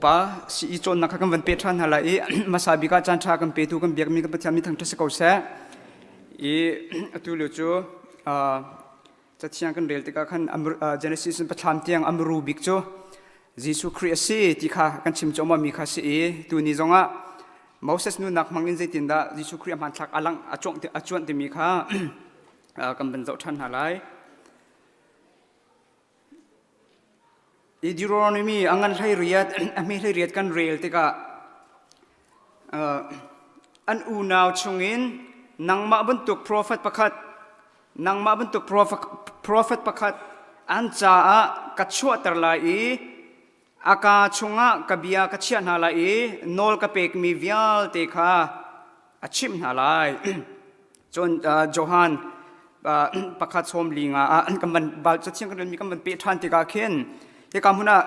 pa si ichon nakakam van petran halai masabi ka chancha kam petu kam biak mi kam pachami thang thase kausa e atulo chu chachiang kan rel tika khan Genesis patham tiang amru bik chu Jesu Christ si tikha kan chim choma mi kha si e tu ni zonga Moses nu nak mangin zaitin da Jesu Christ man thak alang achuan ti mi kha kam ban zau than halai Deuteronomy angan hai riat ami hai riat kan rel tika an unaw chungin nangma bentuk prophet pakhat nangma bentuk prophet pakhat an cha a kachua terlai aka chunga kabia kachian halai nol kapek mi vial te kha achim halai chon Johan pakhat som linga kamban bal chachiang kan mi kamban pe than tika khen he kamuna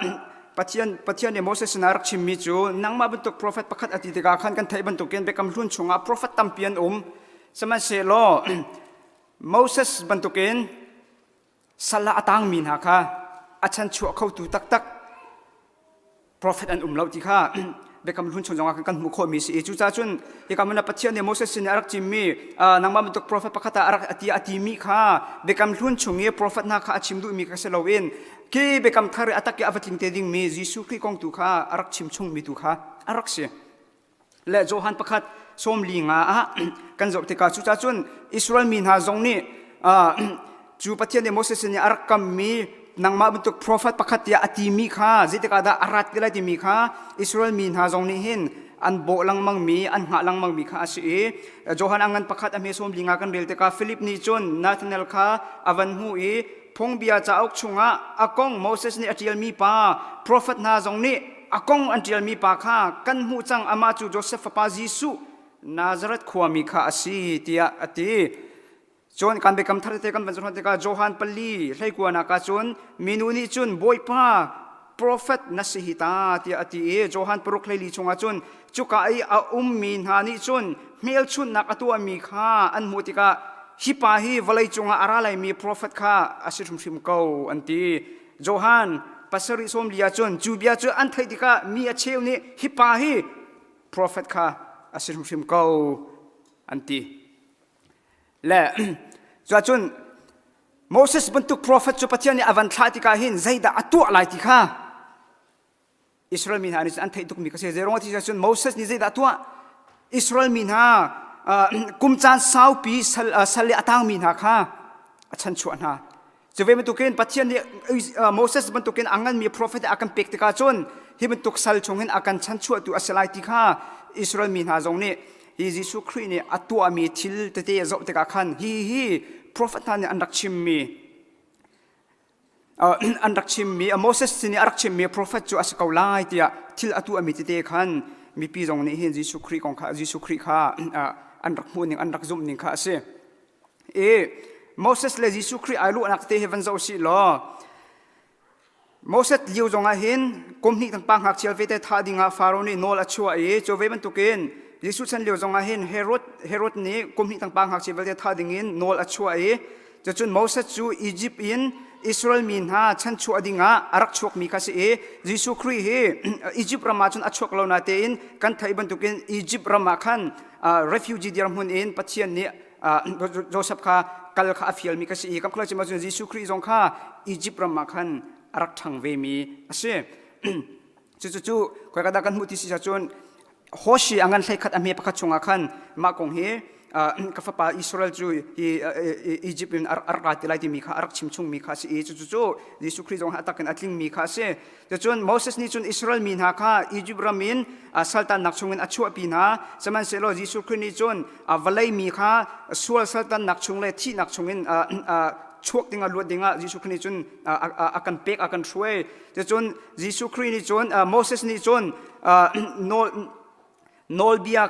pathian ne Moses narak chimmi chu nangma bentuk prophet pakhat ati tika khan kan thai bentuk ken bekam hlun chunga prophet tampian saman se lo Moses bentuken sala atang min ha kha achan chu khau tu tak tak prophet an lau ti kha bekam hlun chunga kan mu kho mi si chu cha chun he kamuna pathian ne Moses narak chimmi nangma bentuk prophet pakhata arak ati mi kha bekam hlun chungi prophet na kha achim du mi ka se lowin ki bekam thar atak ke avating te ding mi Jesu Christ kong tu kha arak chim chung mi tu kha arak se le Johan pakhat som linga kan zop te ka chu cha chun Israel min ha zong ni chu pathian ne Moses ni arak kam mi nangma bentuk prophet pakhat ya ati mi kha zite ka da arat ke la ti mi kha Israel min ha zong ni hin an bo lang mang mi an nga lang mang mi kha si Johan angan pakhat ame som linga kan rel te ka Philip ni chon Nathanael kha avan hu phong bia cha ok chunga akong Moses ni atial mi pa prophet na zong ni akong atial mi pa kha kan hu chang ama chu Joseph pa Jesu Nazareth khwami kha asi tia ati chon kan bekam thar te kan banjon te ka Johan pali hlai kuana ka chon minuni chun boy pa prophet nasihita tia ati Johan puruk hlai li chunga chun chuka ai a min ha ni chun mel chun nak atu mi kha an mutika hipa hi valai chunga aralai mi prophet kha asirum sim ko anti Johan pasari som lia chun jubia chu an thai dika mi acheu ni hipa hi prophet kha asirum sim ko anti le chun Moses bentuk prophet chu pathian ni avan thla tika hin zaida atu alai ti kha Israel min ha ni an thai tuk mi ka se zerong ti chun Moses ni zaida atu Israel min ha kumchan sau pi sali atang min ha kha achan chuan ha cheve bentukin pathian ni Moses bentukin angan mi prophet akan pek tika chun hi bentuk sal chungin akan chan chu tu asalai ti kha Israel min ha zong ni hi Jesu Christ ni atu ami thil te te zo te ka khan hi prophet han andak chimmi Moses ni arak chimmi prophet chu asakau lai tia thil atu ami te te khan mi pi zong ni hin Jesu Christ kong kha Jesu Christ kha anrak mu ning anrak zum ning kha se Moses le Jesu Christ alu anak te heaven zo si lo Moses liu zonga hin komni tang pang hak chial vete tha dinga pharaoh ni nol achua chove ban tuken Jesu chan liu zonga hin Herod ni komni tang pang hak chial vete tha dingin nol achua chun Moses chu Egypt in Israel min ha chan chu adinga arak chok mi kha se Jesu Christ he Egypt rama chun achok lo na te in kan thai ban tuken Egypt rama khan refugee diram hun in pathian ni Joseph kha kal kha afial mi ka si kam khla chima Jesu Christ zong kha Egypt rama khan arak thang ve mi ase chu ko ka da kan mu ti si chun hoshi angan hlai khat ame pakhat chunga khan ma kong he kafapa Israel chu Egypt in arak tilai ti mi kha arak chimchung mi kha si chu Jesu Christ zong atakan atling mi kha se chun Moses ni chun Israel min ha kha Egypt ramin sultan nakchungin achua pina saman selo Jesu Christ ni chun valai mi kha sual sultan nakchung le thi nakchungin chuak dinga luat dinga Jesu Christ ni chun akan pek akan thruai chun Jesu Christ ni chun Moses ni chun nol bia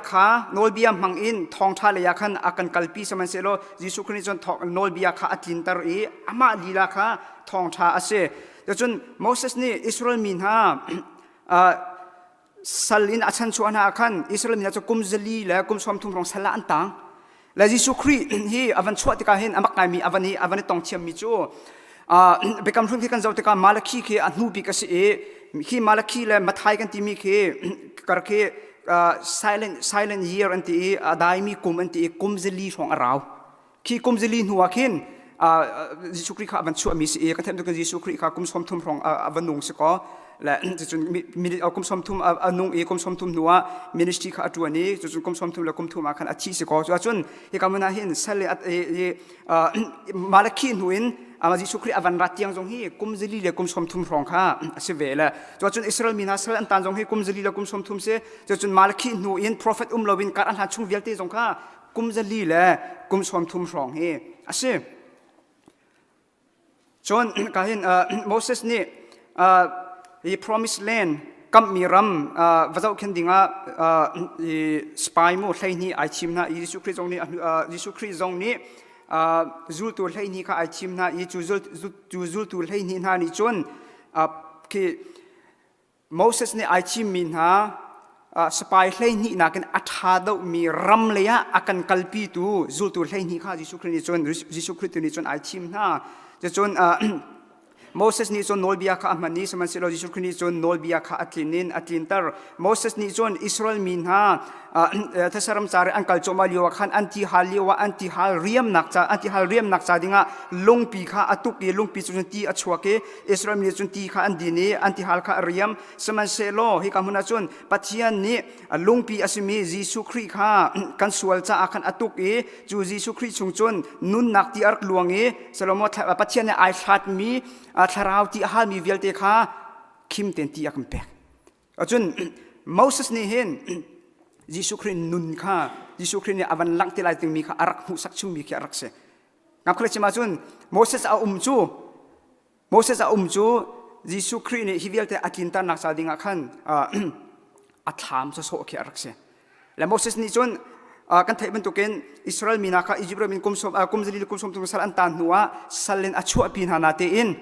mang in thong tha le ya khan akan kalpi saman selo Jesu Christ ni chun nol bia kha atlin tar ama lila kha thong tha ase chun Moses ni Israel min ha salin achan chuan ha khan Israel min cha kumzali la kum som thum rong sala antang la Jesu Christ hi avan chhuat ka hin amak ngai mi avani tong chiam mi chu bekam thun kan zau te ka malaki ke anu bi ka si khi mà là khi là mặt hai cái tim mi khi cái khi silent year anh ti đại mi kum anh ti kum zeli song arau khi kum zeli nuwa khin Giêsu Christ ban chu mi si kan them to kan Giêsu Christ kum som thum rong van nung se ko la chun mi kum som thum anung kum som thum nuwa ministry kha atuani chun kum som thum la kum thuma khan achi se ko chun he kamuna hin sale at malakhi nuin ama Giêsu Christ avan ratiang jong hi kum zeli le kum som thum rong kha se vela chun Israel mina sal an tan jong hi kum zeli le kum som thum se chun malakhi nu in prophet lovin kar an ha chung velte jong kha kum zeli le kum som thum rong he ase John kahin Moses ni the promised land kam miram vazau kendinga spy mo thlai ni ai chim na Giêsu Christ jong ni Giêsu Christ jong ni zul tu thlai ni kha ai chim na I chu zul tu thlai ni na ni chon ki Moses ni ai chim min ha spy thlai ni na kan atha do mi ram leya akan kalpi tu zul tu thlai ni kha Giêsu Christ ni chon Giêsu Christ ni chon ai chim na chon Moses ni chon nolbia kha amani saman selo Giêsu Christ ni chon nolbia kha atlintar Moses ni chon Israel min ha thasaram chare ankal choma liwa khan anti haliwa anti hal riam nakcha dinga longpi kha atuki longpi chun ti achhuake Israel ni chun ti kha andini anti hal kha riam saman selo hi kamuna chon pathian ni longpi asimi Giêsu Christ kha kan sual cha akhan atuki chu Giêsu Christ chung chon nun nakti ark luangi salomo pathian ni ai thlat mi tharau ti hal mi velte kha kim ten ti akampe achun Moses ni hin Giêsu Christ nun kha Giêsu Christ ni avan lang tilai ting mi kha arak hu sak chung mi kha arak se ngap khale chima chun Moses a umchu Giêsu Christ ni hivelte akinta nak sa dinga khan atham so kha arak se la Moses ni chun kan thai ban to ken Israel mina kha Egypt min kum zeli kum som tum sal an tan nuwa salen achu pin hanate in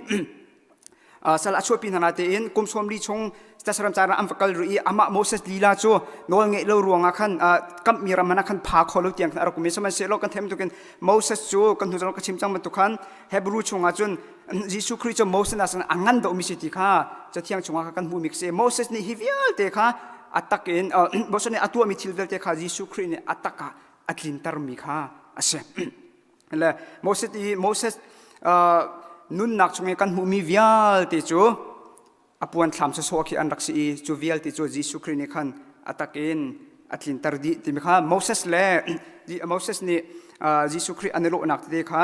sal achu pin hanate in kum som li chong tasaram chara am fakal ri ama Moses lila chu nol nge lo ruanga khan kam miram mana khan pha kholo tiang ar kum sama se lo kan them to ken Moses chu kan hu ka chim chang tu khan Hebrew chunga chun Giêsu Christ chu Moses na san angan do mi siti kha chathiang chunga kan hu mix Moses ni hivial te kha attack in Moses ni atu mi thilvel te kha Giêsu Christ ni attaka atlin tar mi kha ase la Moses nun nak chunga kan hu mi vial te chu apuan thlam so khi an raksi chu vial ti chu Giêsu Christ ni khan atakin atlin tar di ti kha Moses ni Giêsu Christ anelo nak te kha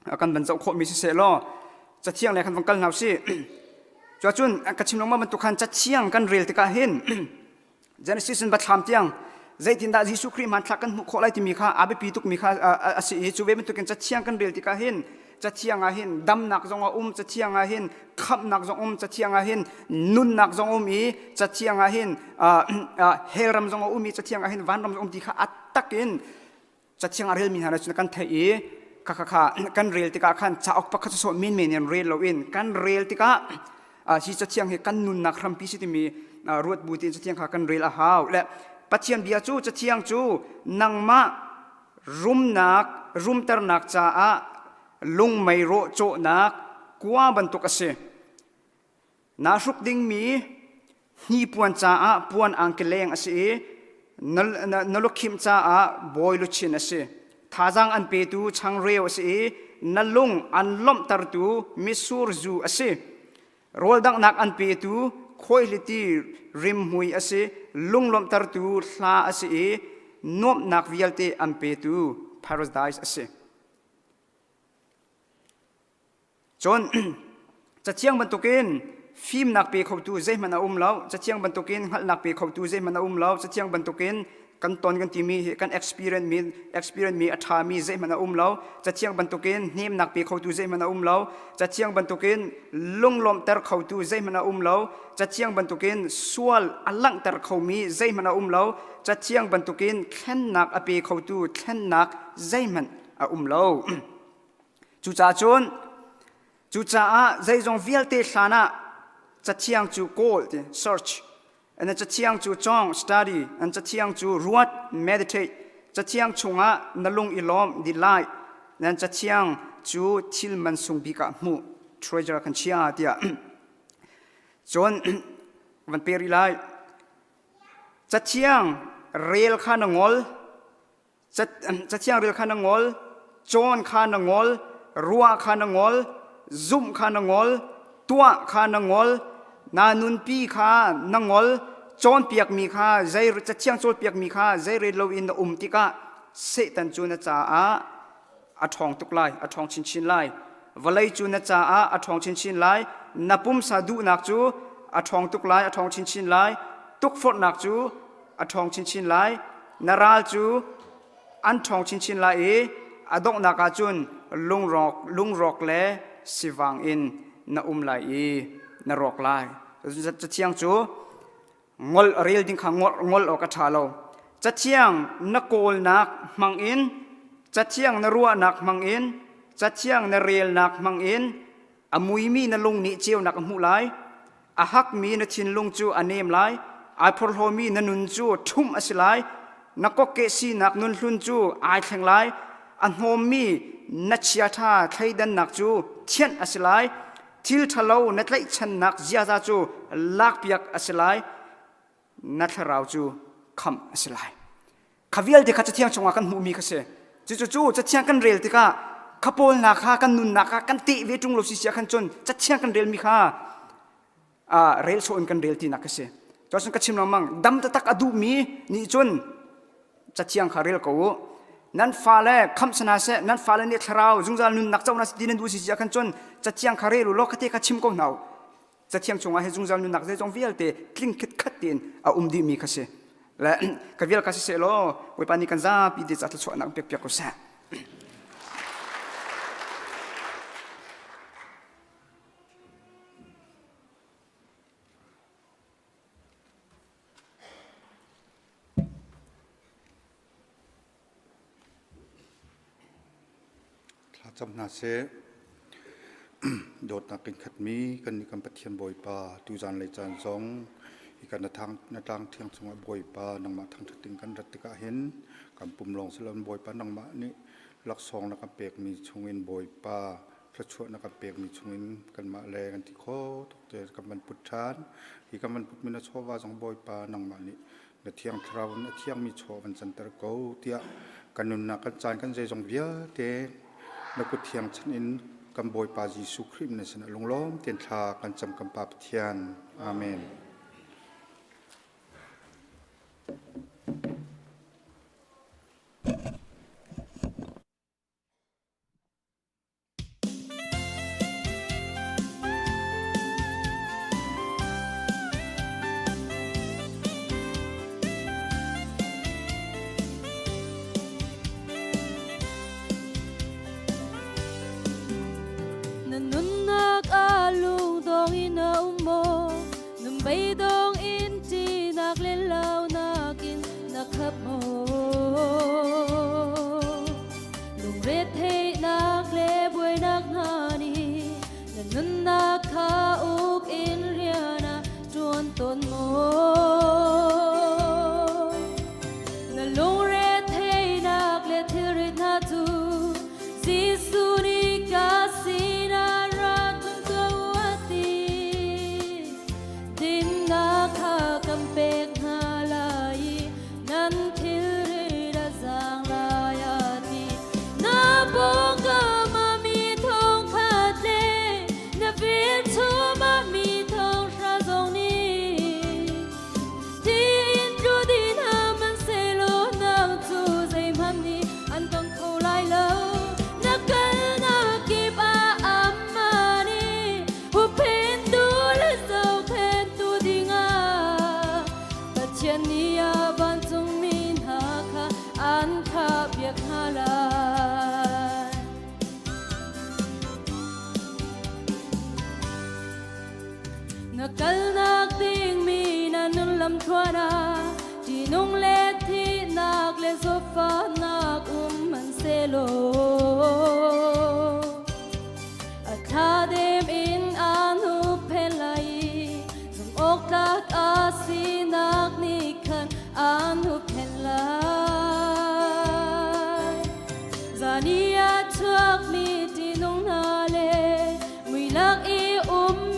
akan ban zau kho mi se lo chathiang le khan wangkal nau si chun kachim nong ma man tu khan chathiang kan rel te ka hin Genesis ba thlam tiang zaitin da Giêsu Christ man thlakan mu kholai ti mi kha abe pi tuk mi kha asi chu ve man tu kan chathiang kan rel ti ka hin chathiang a hin dam nak zonga chathiang a hin khap nak zong chathiang a hin nun nak zong I chathiang a hin heram zong I chathiang a hin van ram ti kha atakin chathiang a rel min hana chun kan thai kha kan rel ti ka khan cha ok pakha so min yan rel lo in kan rel ti ka si chathiang he kan nun nak ram pi si ti mi ruat butin chathiang kha kan rel a haw le pathian bia chu chathiang chu nangma rum tar nak cha a lung mai ro cho nak kwa bantuk ase na suk ding mi hi puan cha a puan angkeleng ase nalokhim cha a boilu chin ase thajang an pe tu chang reo ase nalung anlom tar tu misur zu ase roldang nak an pe tu khoiliti rim hui ase lunglom tar tu thla ase nom nak vialte an pe tu paradise ase John chathiang bantukin film nak pe khautu zai mana umlau chathiang bantukin hal nak pe khautu zai mana umlau chathiang bantukin kan ton kan timi kan experience mi atha mi zai mana umlau chathiang bantukin nim nak pe khautu zai mana umlau chathiang bantukin lunglom tar khautu zai mana umlau chathiang bantukin sual alang tar khaumi zai mana umlau chathiang bantukin khen nak ape khautu khen nak zai man a umlau chu cha chon chu cha a zai jong vialte thana chathiang chu call search and chathiang chu chong study and chathiang chu ruat meditate chathiang chunga nalung ilom delight and chathiang chu thil man sung bika mu treasure kan chia dia จนวันเปรีไลจะเชียงเรียลขานงอลจะเชียงเรียลขานงอลจอนขานงอลรัวขานงอลซุ่มขานงอลตัวขานงอลนานุนปีขานงอลจอนเปียกมีขาใจจะเชียงโจนเปียกมีขาใจเรลวินติกาเสตันจูนจ่าอาทองตุกไลอาทองชินชินไลวลัยจูนจ่าอาทองชินชินไลนับปุ่มสาดูนักจูอาทองตุกไลอาทองชินชินไลตุกฟดนักจูอาทองชินชินไลนาราลจูอันทองชินชินไลอดกนักอาจุนลุงรอกเลสิวังอินนาไลนารอกไลจะเชียงจูงอลเรียลดิ้งขังงอลออกกระทาโลจะเชียงนักโกลนักมังอินจะเชียงนรัวนักมังอินจะเชียงนเรียลนักมังอินอมุยมีนลุงนิเจียวนักมุไลอาฮักมีนชินลุงจูอันเนมไลอาพอลโฮมีนนุนจูทุ่มอสิไลนักก็เกษีนักนุนลุนจูไอแข่งไลอันโฮมีนัชยาธาไทยดันนักจูเทียนอสิไลทิลทะเลนัดไลชันนักเจียซาจูลักเปียกอสิไลนัทราวจูคำสิไลขวิลเด็กจะเที่ยงชงกันหูมีกษจู่จะเที่ยงกันเร็วติกาขบวนนักกันนุนนักกันติเวจุงโลสิเสียกันจนจะเที่ยงกันเร็วมีค่ะเร็วโซนกันเร็วที่นักเสจอสังกัดชิมน้ำมังดำตะตักอดูมีนี่จนจะเที่ยงขาเร็วกูนั้นฟ้าเล่คำสนาเสนั้นฟ้าเล่เนี่ยทราวจุงจานุนนักเจ้านักดินดูสิเสียกันจนจะเที่ยงขาเร็วโลกที่กัดชิมก็หนาวจะเที่ยงชงให้จุงจานุนนักเจ้าจงวิลเตคลิ้งคิดขัดดินดีมีกษและกับวิลกษเสโลไว้ปานิกันซาปีเดจัตสวนักเปียกก็แซ่จำนาเสโดดนักกินขัดมีกันนิกรรมปฏิยันบ่อยปาดูจานเลยจานสองอีกันทางเที่ยงสงบ่อยปานังมาทางถึงกันรัติกะเห็นกำปุ่มลองสลันบ่อยปานังมานี่ลักซองนักเปกมีชงเงินบ่อยปาพระชวนักเปกมีชงเงินกันมาแลกันที่ข้อตกเจอกับมันพุทธานอีกันมันพุทธมินาชว่าสองบ่อยปานังมานี่ในเที่ยงคราวในเที่ยงมีโชวันจันทร์เกาเตียกันนุนนักกันจานกันใจจงเบียเตนักกุเทียงชันอินกำบอยปาจิสุคริมในสนลงล้อมเตียนทากันจำกำปาเทียนอาเมน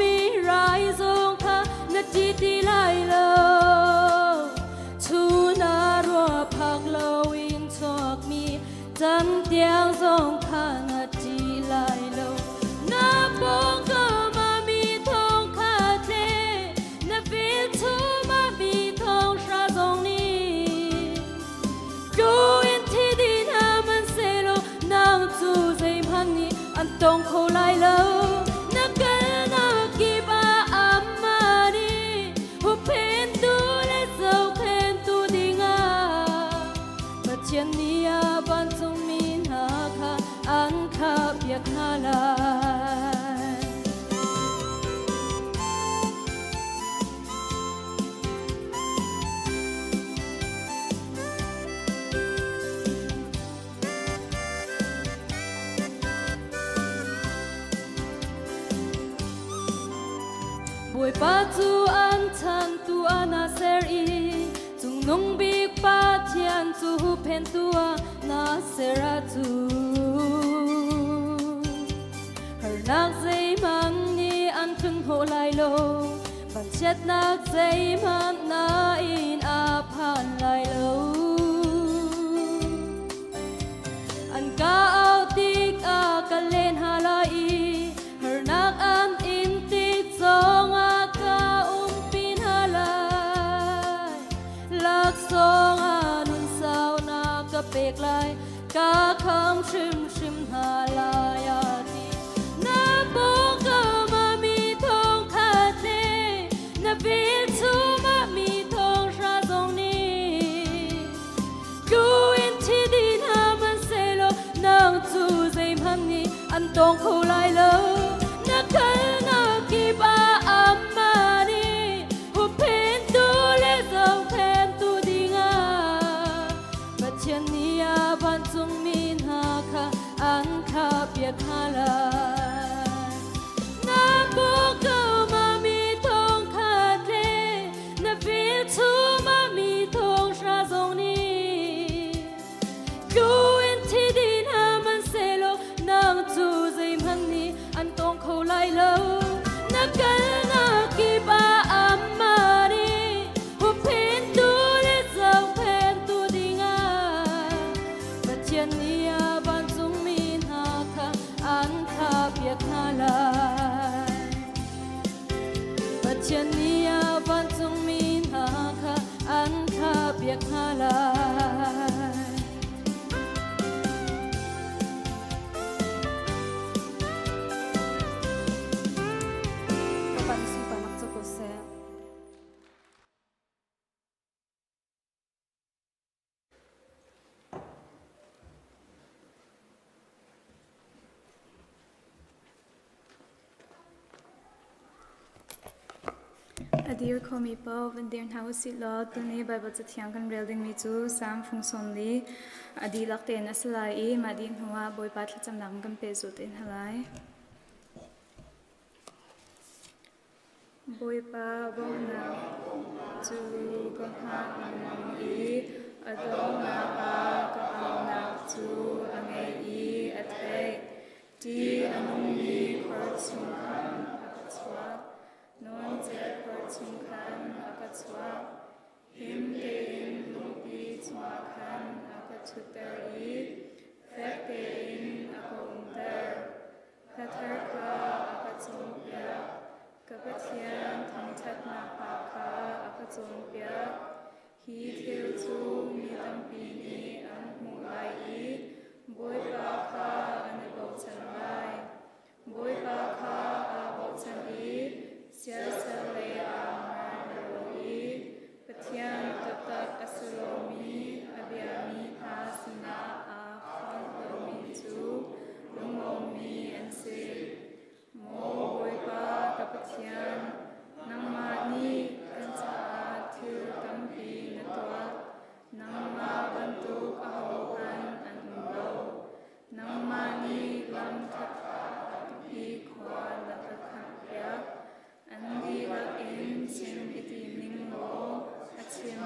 มีรายทรงค่ะ จันเตียงส่งข้านาจีลายโลนาปงก็มามีทองคาเทนาฟิลทูมามีทองชาตรงนี้ดูอินที่ดีนามันเซโลนางจูใจพันนี้อันตรงเขาลายโลนักกันนักกีบาอามานีหุบเพนตูและเจ้าเพนตูดีงามาเชียนนี้บันจงมีนาคาอันคาเปียกนาลายบวยป้าจูอันทันตัวนาเซรีจุงนงบิกป้าเทียนจูเพนตัวนาเซราจูหานักใจมันนี่อันพึ่งโหลายโลบันเช็ดนักใจมันนาอินอาพันลายโลอันกาเอาติกอากะเล่นหาลายหานักอันอินติกจงอากาปินหาลายลักสองอานุนสาวนากะเปกลายกาคำชิมหาลายาตินาโบก็มามีทองคาเทนาบิทูมามีทองชาตรงนี้ดูอินที่ดีนามันเซโลนางจูใจพันนี้อันตรงเขาลายโลนักกันนักกีบาอามานีหุบเพนตูและเจ้าเพนตูดีงาบัดเชียนนี้บันจงมีนาคาอันคาเปียกฮาลายนาโบก็มามีทองคาเทนาฟิลทูมามีทองชาตรงนี้ดูอินที่ดีนามันเซโลนางจูใจมันนี้อันตรงเขาลายโลนักกันนักกีบาอามานีหุบเพนตูและเจ้าเพนตูดีงาบัดเชียนนี้บันจงมีนาคาอันคาเปียกฮาลายบัดเชียนนี้บันจงมีนาคาอันคาเปียกฮาลายปันสุปนักจุกุเซ Adir komi pa vendir hausi lo tuni Bible chatiang kan reading mi chu sam fungson li adi lakte na salai madin huwa boy pat cham nang kan pe zu ten halai boy pa bom na chu kon ha nang I adom na pa ko au na chu angai I athai ti anong ni khor chung kan apachwa non che khor chung kan akachwa him te in lupi chwa kan akachutar I fek te in akontar kathar ka akachung pya kapathian thangchat na pa ka akachung pya hi thil chu mi tampi ni an mu lai I boy pa kha an bo chan lai boy pa kha a bo chan I sia sa le a mar ro I pathian tak tak asromi abiami asna a phon lo mi chu lungom mi an se mo boy pa kapathian nang ma ni kan cha thil tampi na twa nang ma bantuk a ho an an lo nang ma ni lam that hi khwa la ka khya an di la in sim iti ning lo a chim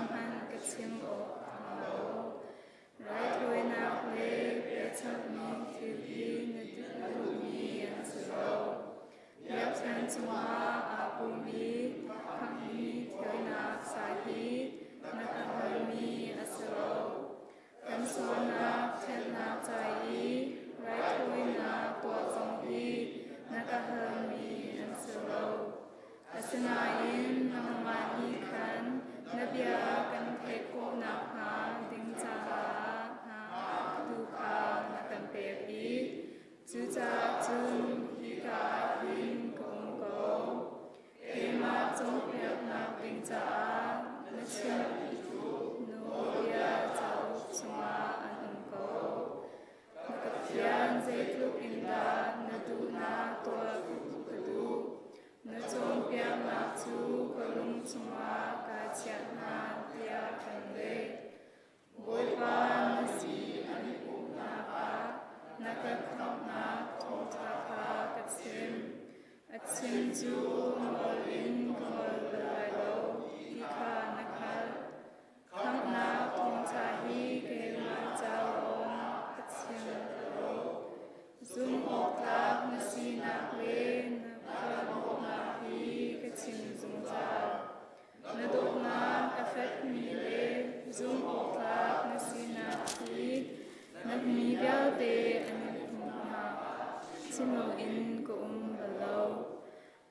chino in ko balo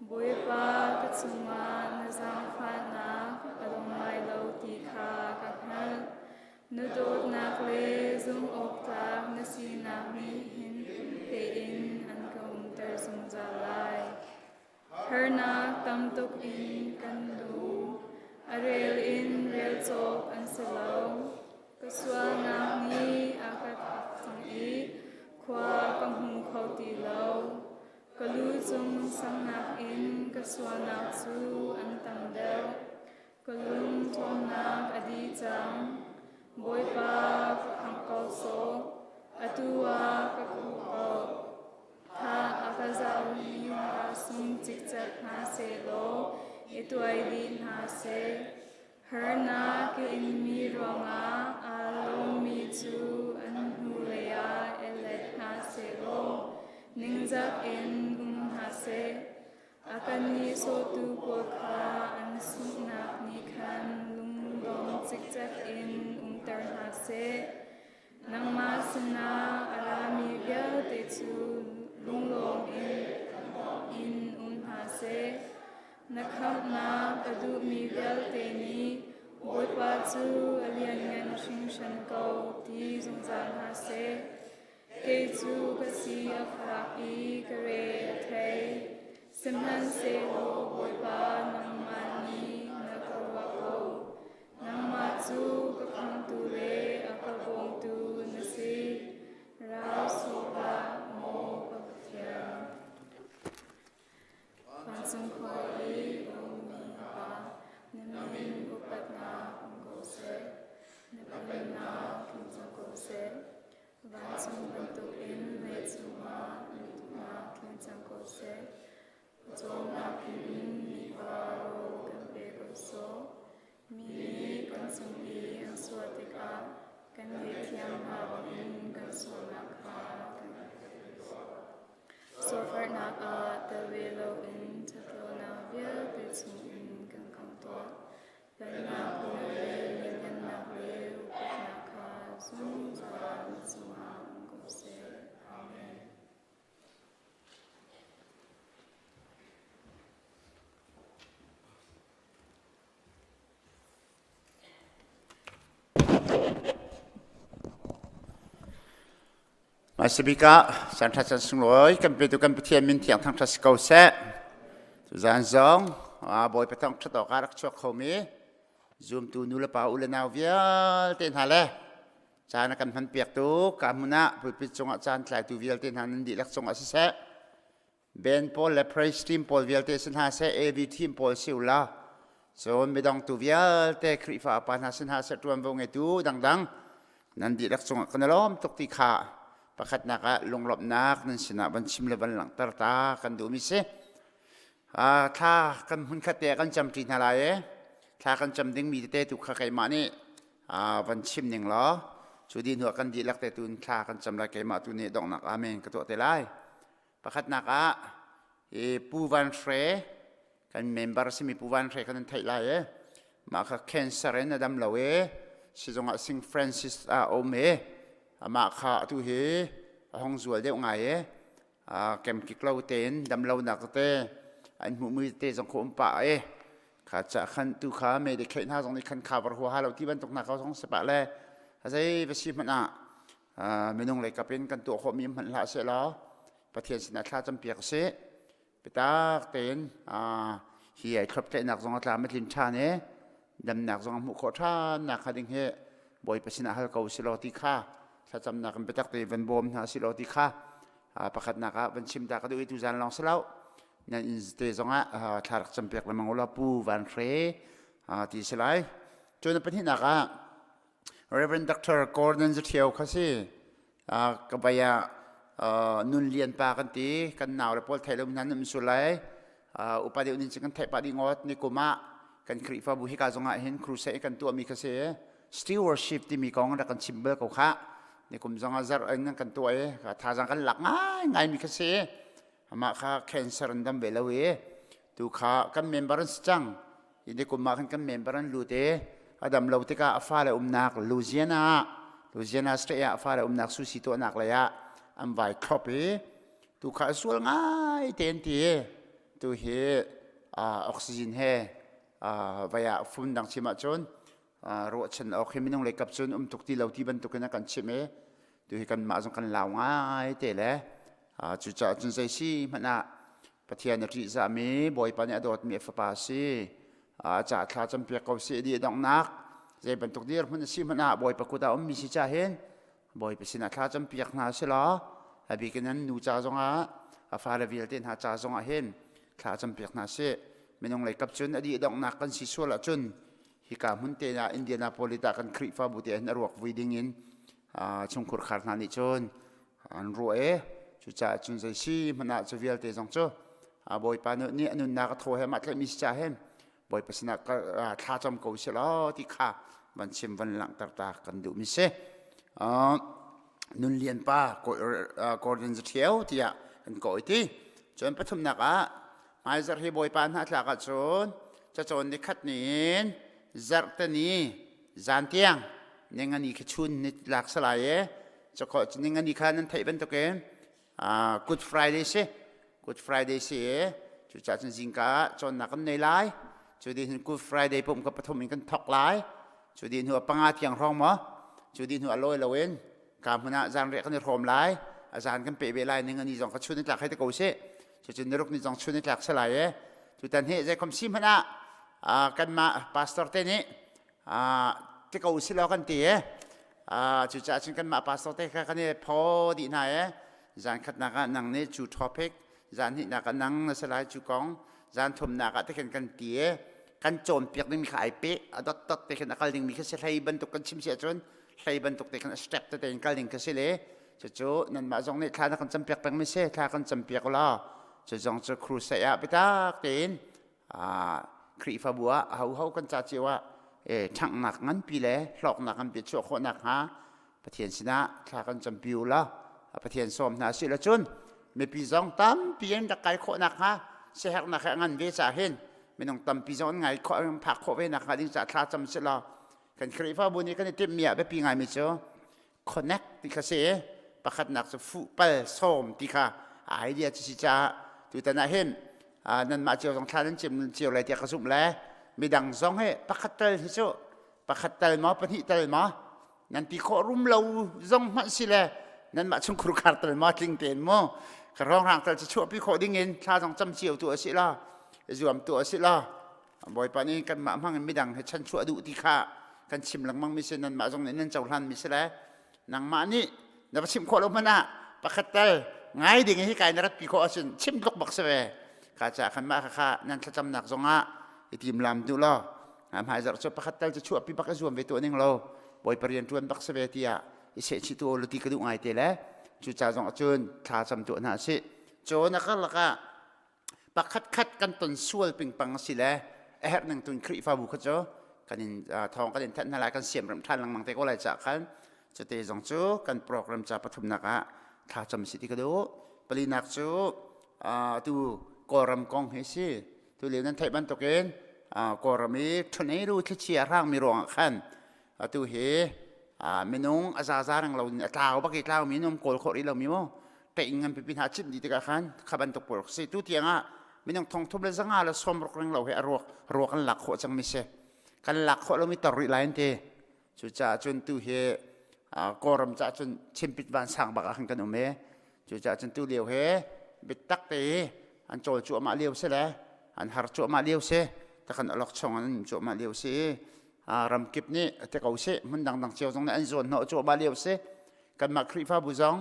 boi pa ka chunga na zang pha na adong mai lo ti kha ka hal nu dot na kle zum ok ta na si na mi hin te in an ka ter zum za lai her na tam tok in kan du arel in rel chok an selo kaswa na ni akat chung i kwa kam hung khau ti lo kalu chung sang nak in kaswa nak chu an tam deu kalum thon nak adi chang boi pa kham ko so atua ka ku ko tha akazau ni ra sum chik chat na se lo ituai di na se herna ke in mi ronga alo mi chu an hu le ya elet na se lo ningzak in ha se akan ni so tu ko kha an su nak ni khan lung dong chik chat in ter ha se nang ma sna arami bya te chu lung long in ha se nakhap na kadu mi bel te ni boi pa chu alian ngan shing shan ko ti zong zang ha se ke chu ka si a phra i ka re thai simhan se lo boi pa nang ma ni na ka wa ko nang ma chu ka kham tu le a ka bong tu na si ra so ba mo pa thian pan sung khoi om mi pa namin upat na ko se napan na kin sung ko se van sung bantu in me chuma na kin sung ko se chom na kin mi pa ro kan pe ko so mi kan sung bi an swatika kan we thiam na in kan so na kha so far na the velo in tatlo na via bitsum in kan kam to ban na ko le ni na le na kha zum za suma ko se amenมาสบิกะสันทัศน์สงวยกันไปดูกันไปเทียนมินเทียงทางทัศน์เก่าเสะสุจานซองบอยไปต้องชัดต่อการรักชวเขามีซูมตูนูละป่าอุลนาวเวียเต้นหาเลยจานกันพันเปียกตูกามุนะผุดปิดจงอาจารย์หลายตูเวียเต้นหานันดีลักจงอาเสะเบนพอลและเพรสทีมพอลเวียเต้นหาเสะเอวีทีมพอลซิวลาส่วนไม่ต้องตูเวียเต้คริฟ้าปานหาเส้นหาเสะรวมวงเอตูดังๆนันดีลักจงกันล้อมตกตีขาประคัดนักลงหลบนักนั่นสินะบันชิมเลบันหลังตาตากันดูมิเสถ้ากันหุ่นขัดเตะกันจำจีนอะไรถ้ากันจำดึงมีเตะถูกขัดมานี่บันชิมหนึ่งล้อสุดีหัวกันดีลักเตะตุนถ้ากันจำอะไรมาตุนนี่ดอกนักอาเมนกระตัวเตะไล่ประคัดนักปูวันเฟรกันเมมเบอร์สิมีปูวันเฟรกันไทยไล่มาค่ะเคนซาเรนดัมลาเวสิจงสิงฟรานซิสโอเมมาข้าทุเฮห้องสวยเดี๋ยวไงเก็บกิกเล่าเต้นดำเล่าหนักเต้อันมือเต้สังคมป่าข้าจะขันตุขาไม่ได้เข็นหาตรงนี้ขันข่าวหัวหาเราที่บ้านตกหนักเขาท้องสปะเลยอะไรไปชิมมันไม่นุ่งเลยกับเป็นกันตัวเขามีมันละเสียแล้วประเทศสินาชาจำเปียกเสียไปตาเต้นเฮียครบเต้นหนักตรงอัตราไม่ลินชาเนี่ยดำหนักตรงมุขโคตรหนักขัดเฮบ่อยไปสินาฮัลเกาสิโลติข้าถ้าจำนักเป็นตักตีวันบอมนะสิโลติข้าประคัดนักวันชิมตากระดูกตุจานลองสลาวนั่นอินสเตจงถ้าจำเปียกละมังโอลาปูวันเฟรที่สลายจนเป็นที่นักReverend Dr. Gordon จะเที่ยวเขาสิก็ไปนุ่นเรียนปากันตีกันหนาวแล้วพอไทยลมนั้นมันสุดเลยอุปเดี๋ยวนี้จะกันไทยปาดีงอดนิโกมากันคริฟ้าบุหิกาจงเห็นครูเสกกันตัวมีเขาสิstewardship ที่มีกองรักกันชิมเบอร์เขาค่ะในกลุ่มจังหวัดเองกันตัวถ้าจังกันหลักง่ายมีแค่เสียมาค่ะแคนเซอร์ดัมเบลเวตัวค่ะกันเมมเบอร์จังในกลุ่มมากันเมมเบอร์ลูเตอดัมเราติกาฟ้าเลยนักลูเซียนาสเตย์ฟ้าเลยนักสุสิตัวนักเลยอันไวครอป tu kha sual ngai ten ti tu he oxygen he vaya fun dang chima chon ro chen au khiminong le kap chon tuk ti lo ti ban tuk na kan chime tu hi kan ma jong kan law ngai te le chu cha chun sei si mana pathian ri za mi boy pa ne dot mi fa pa si cha thla cham pe ko si di dong nak je ban tuk dir mun si mana boy pa ku da mi si cha hen boy pa sin thla cham piak na se la abi kenan nu cha zonga fa la vil ten ha cha zonga hen thla cham piak na se minong le kap chun adi dong nak kan si suala chun hi ka mun te na Indianapolis ta kan khri fa bu te na ruak widing in chung khur khar na ni chon an ro e chu cha chun zai si mana chu vial te jong cho boy pa no ni anun na ka tho he ma tle mi cha hem boy pa sina ka tha cham ko se la ti kha ban chim van lang tar ta kan du mi se nun lian pa ko rin za thiau ti ya kan ko ti chon pathum na ka mai zar hi boy pa na thla ka chon cha chon ni khat nin zar ta ni zan tiang nengani ke chun ni lak salai cho ko nengani khanan thai ban to ke good friday se chu cha chen jing ka chon na kan nei lai chu din good friday pum ka pathum in kan thok lai chu din hu panga tiang rong mo chu din hu aloi lawen ka muna zan re kan rom lai azan kan pe be lai nengani jong ka chun ni lak hai ta ko se chu chen ruk ni jong chun ni lak salai chu tan he je kom sim hana kan ma pastor te ni ti ko si lo kan ti chu cha chen kan ma pastor te ka kan pho di na zan khat na ka nang ne chu topic zan hi na ka nang na salai chu kong zan thum na ka te kan ti kan chom piak ni mi khai pe adot tot te kan akal ding mi ka se hai ban tuk kan chim se chon hai ban tuk te kan step te ten kal ding ka se le chu nan ma jong ne thla na kan cham piak pang mi se thla kan cham piak la chu jong chu cru se ya pitak ten khri fa bua hau kan cha chiwa thang nak ngan pi le hlok nak kan pi chu kho nak ha pathian sina thla kan cham piu la pathian som na si la chun me pi jong tam pien da kai kho nak ha se hak nak ngan ve cha hen minong tam pi jong ngai kho phak kho ve nak ha ding cha thla cham se la kan khri fa bu ni kan tim mia be pi ngai mi cho connect ti kha se pakhat nak su fu pal som ti kha idea chi cha tu ta na hen nan ma chiao jong thla nan chim chiao lai ti ka sum la mi dang zong he pakhat tel hi chu pakhat tel ma pa hi tel ma nan pi kho rum lo zong ma si le nan ma chung khur khar tel ma tling ten mo ka rong rang tel chi chu pi kho ding in thla jong cham chiao tu si la zuam tu si la boy pa ni kan ma mang mi dang he chan chu adu ti kha kan chim lang mang mi se nan ma jong nan chau hlan mi se la nang ma ni na pa chim kho lo ma na pakhat tel ngai ding hi kai na rat pi kho asin chim lok bak se ve ka cha khan ma kha nan thla cham nak zonga itim lam tu lo hai zar chu pakhat tel chu pi bak zuam ve to ning lo boy parian tuan bak se ve ti ya i se chi tu lo ti ka du ngai te le chu cha jong chun tha cham tu na si cho na ka la ka pakhat khat kan ton sual ping pang si le her nang tun khri fa bu kha cho kanin thong kanin than na la kan siam ram than lang mang te ko lai cha khan chu te jong chu kan program cha pathum na ka tha cham si ti ka do pali nak chu tu koram kong he si tu le nan thai ban to ken korami thunei ru thi chia rang mi rong khan tu he minung azaza rang lo tlaw ba ki tlaw mi nom kol kho ri lo mi mo te ingam pi pin ha chip di te ka khan khaban to por si tu tianga minung thong thum le zanga la som rok rang lo he ro kan lak kho chang mi se kan lak kho lo mi tar ri lain te chu cha chun tu he koram cha chun chim pit ban sang ba ka khan kan ume chu cha chun tu leo he bit tak te an chol chu ma leo se le an har chu ma leo se ta kan alok chong an chu ma leo se ram kip ni te kau se mun dang chiao jong na an zon no chu ma leo se kan ma khri fa bu jong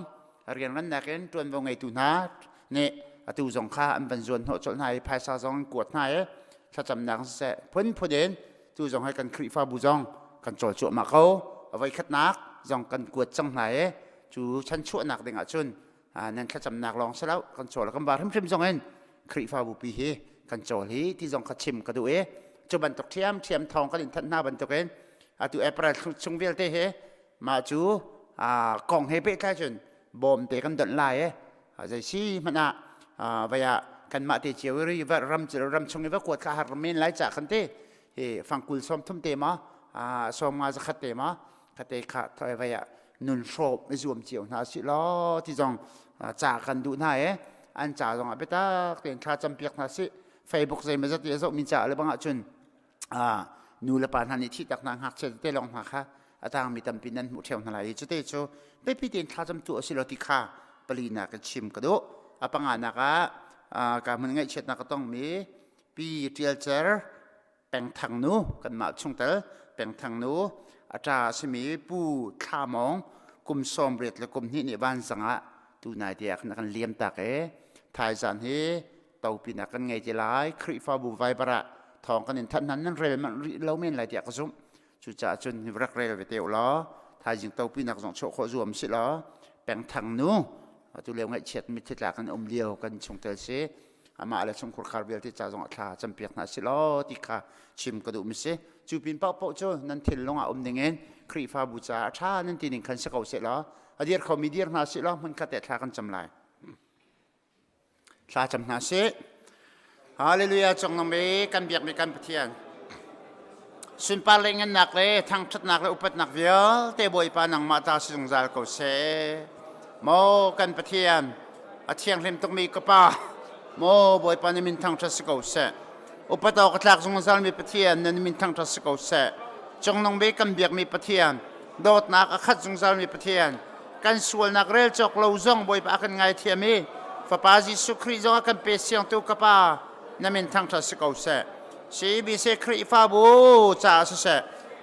rian ran na ken tuan bo ngai tu na ne atu jong kha an ban zon no chol nai phai sa jong kuat nai tha cham nang se phun phuden tu jong hai kan khri fa bu jong kan chol chu ma ko avai khat nak jong kan kuat chang nai chu chan chu nak ding a chun nan kha cham nak long salau kan chol kan bar him jong en khri fa bu pi he kan chol hi ti jong kha chim ka du chu ban tok thiam thong kan in than na ban tok en atu april chung vel te he ma chu kong he pe ka chun bom te kan don lai zai si mana vaya kan ma te chiu ri va ram chung va ko kha har men lai cha kan te he fangkul som thum te ma som ma za khat te ma khate kha thoi vaya นุนโฉบไม่รวมเจียวนาสิล้อที่จงจากกันดูหน้าอันจ่าจงอาเปตาเตียนคาจำเปียกนาสิเฟซบุ๊กใจมันจะเตี้ยสมินจ่าเลยบางจุนนูละปานฮันนี่ที่ตักนางหักเชดเตลองหักค่ะอาตางมีตำปินันหมุเทียวนาลายจุดเตโชไปพี่เตียนคาจำตัวสิลติคาปลีนักชิมกระโดอาปังอานักการมันง่ายเช็ดนักต้องมีปีเทียลเจอร์แปงทางนู้กันมาช่วงเตอแปงทางนู้อาจารย์สมีผู้ข้ามองกุมซอมเรียดและกุมนี่ในบ้านสังะตูนายเดียกนักเลี้ยมตากทายจันเฮเตาปีนักกันไงจะไล่คริฟาบูไวบระทองกันท่านนั้นนั่นเร็วมันเล่าเม่นหลายเดียกสุ่มจุจ่าจนรักเร็วไปเตียวล้อทายจึงเตาปีนักสองโชครวมสิล้อแปงทางนู้ตัวเลี้ยงไงเช็ดมิตรหลักกันเลี้ยวกันชงเตอร์เซอามาอะไรชงคุรคาร์เวลที่จ่าจงอัฐาจำเปียกนาสิล้อติคาชิมกระดูมิเซจูปินเป้าเป้าโจนั่นทิลลงอาเงินครีฟาบูจ่าชานั่นทีหนึ่งคันสกาวเสร็จแล้วอดีตเขามีเดียร์นาสิล้อมันก็แต่ทากันจำลายทาจำนาสิฮาเลลูยาจงนำไปกันเบียกในกันเพียนสุนปาเลงันหนักเลยทางชัดหนักเลยอุปนักเวียเตบอยปานังมาตาสิงจาลเขาเสโมกันเพียนอาเทียงเล่มต้องมีกระป๋าโมบอยปานิมินทางชัดสกาวเสอุปตอกระลักจงจาลมีเพียนนันมินทางชัดสกาวเสจงนำไปกันเบียกมีเพียนโดดนักขัดจงจาลมีเพียนกันส่วนนักเรลจอกเราจงบอยปากันไงเทียมีฟ้าปาจิสุครีจงกันเปเสียงตัวกระป๋านั่นเป็นทางทัศกาวเสสีบิเสครีฟาบูจ่าเส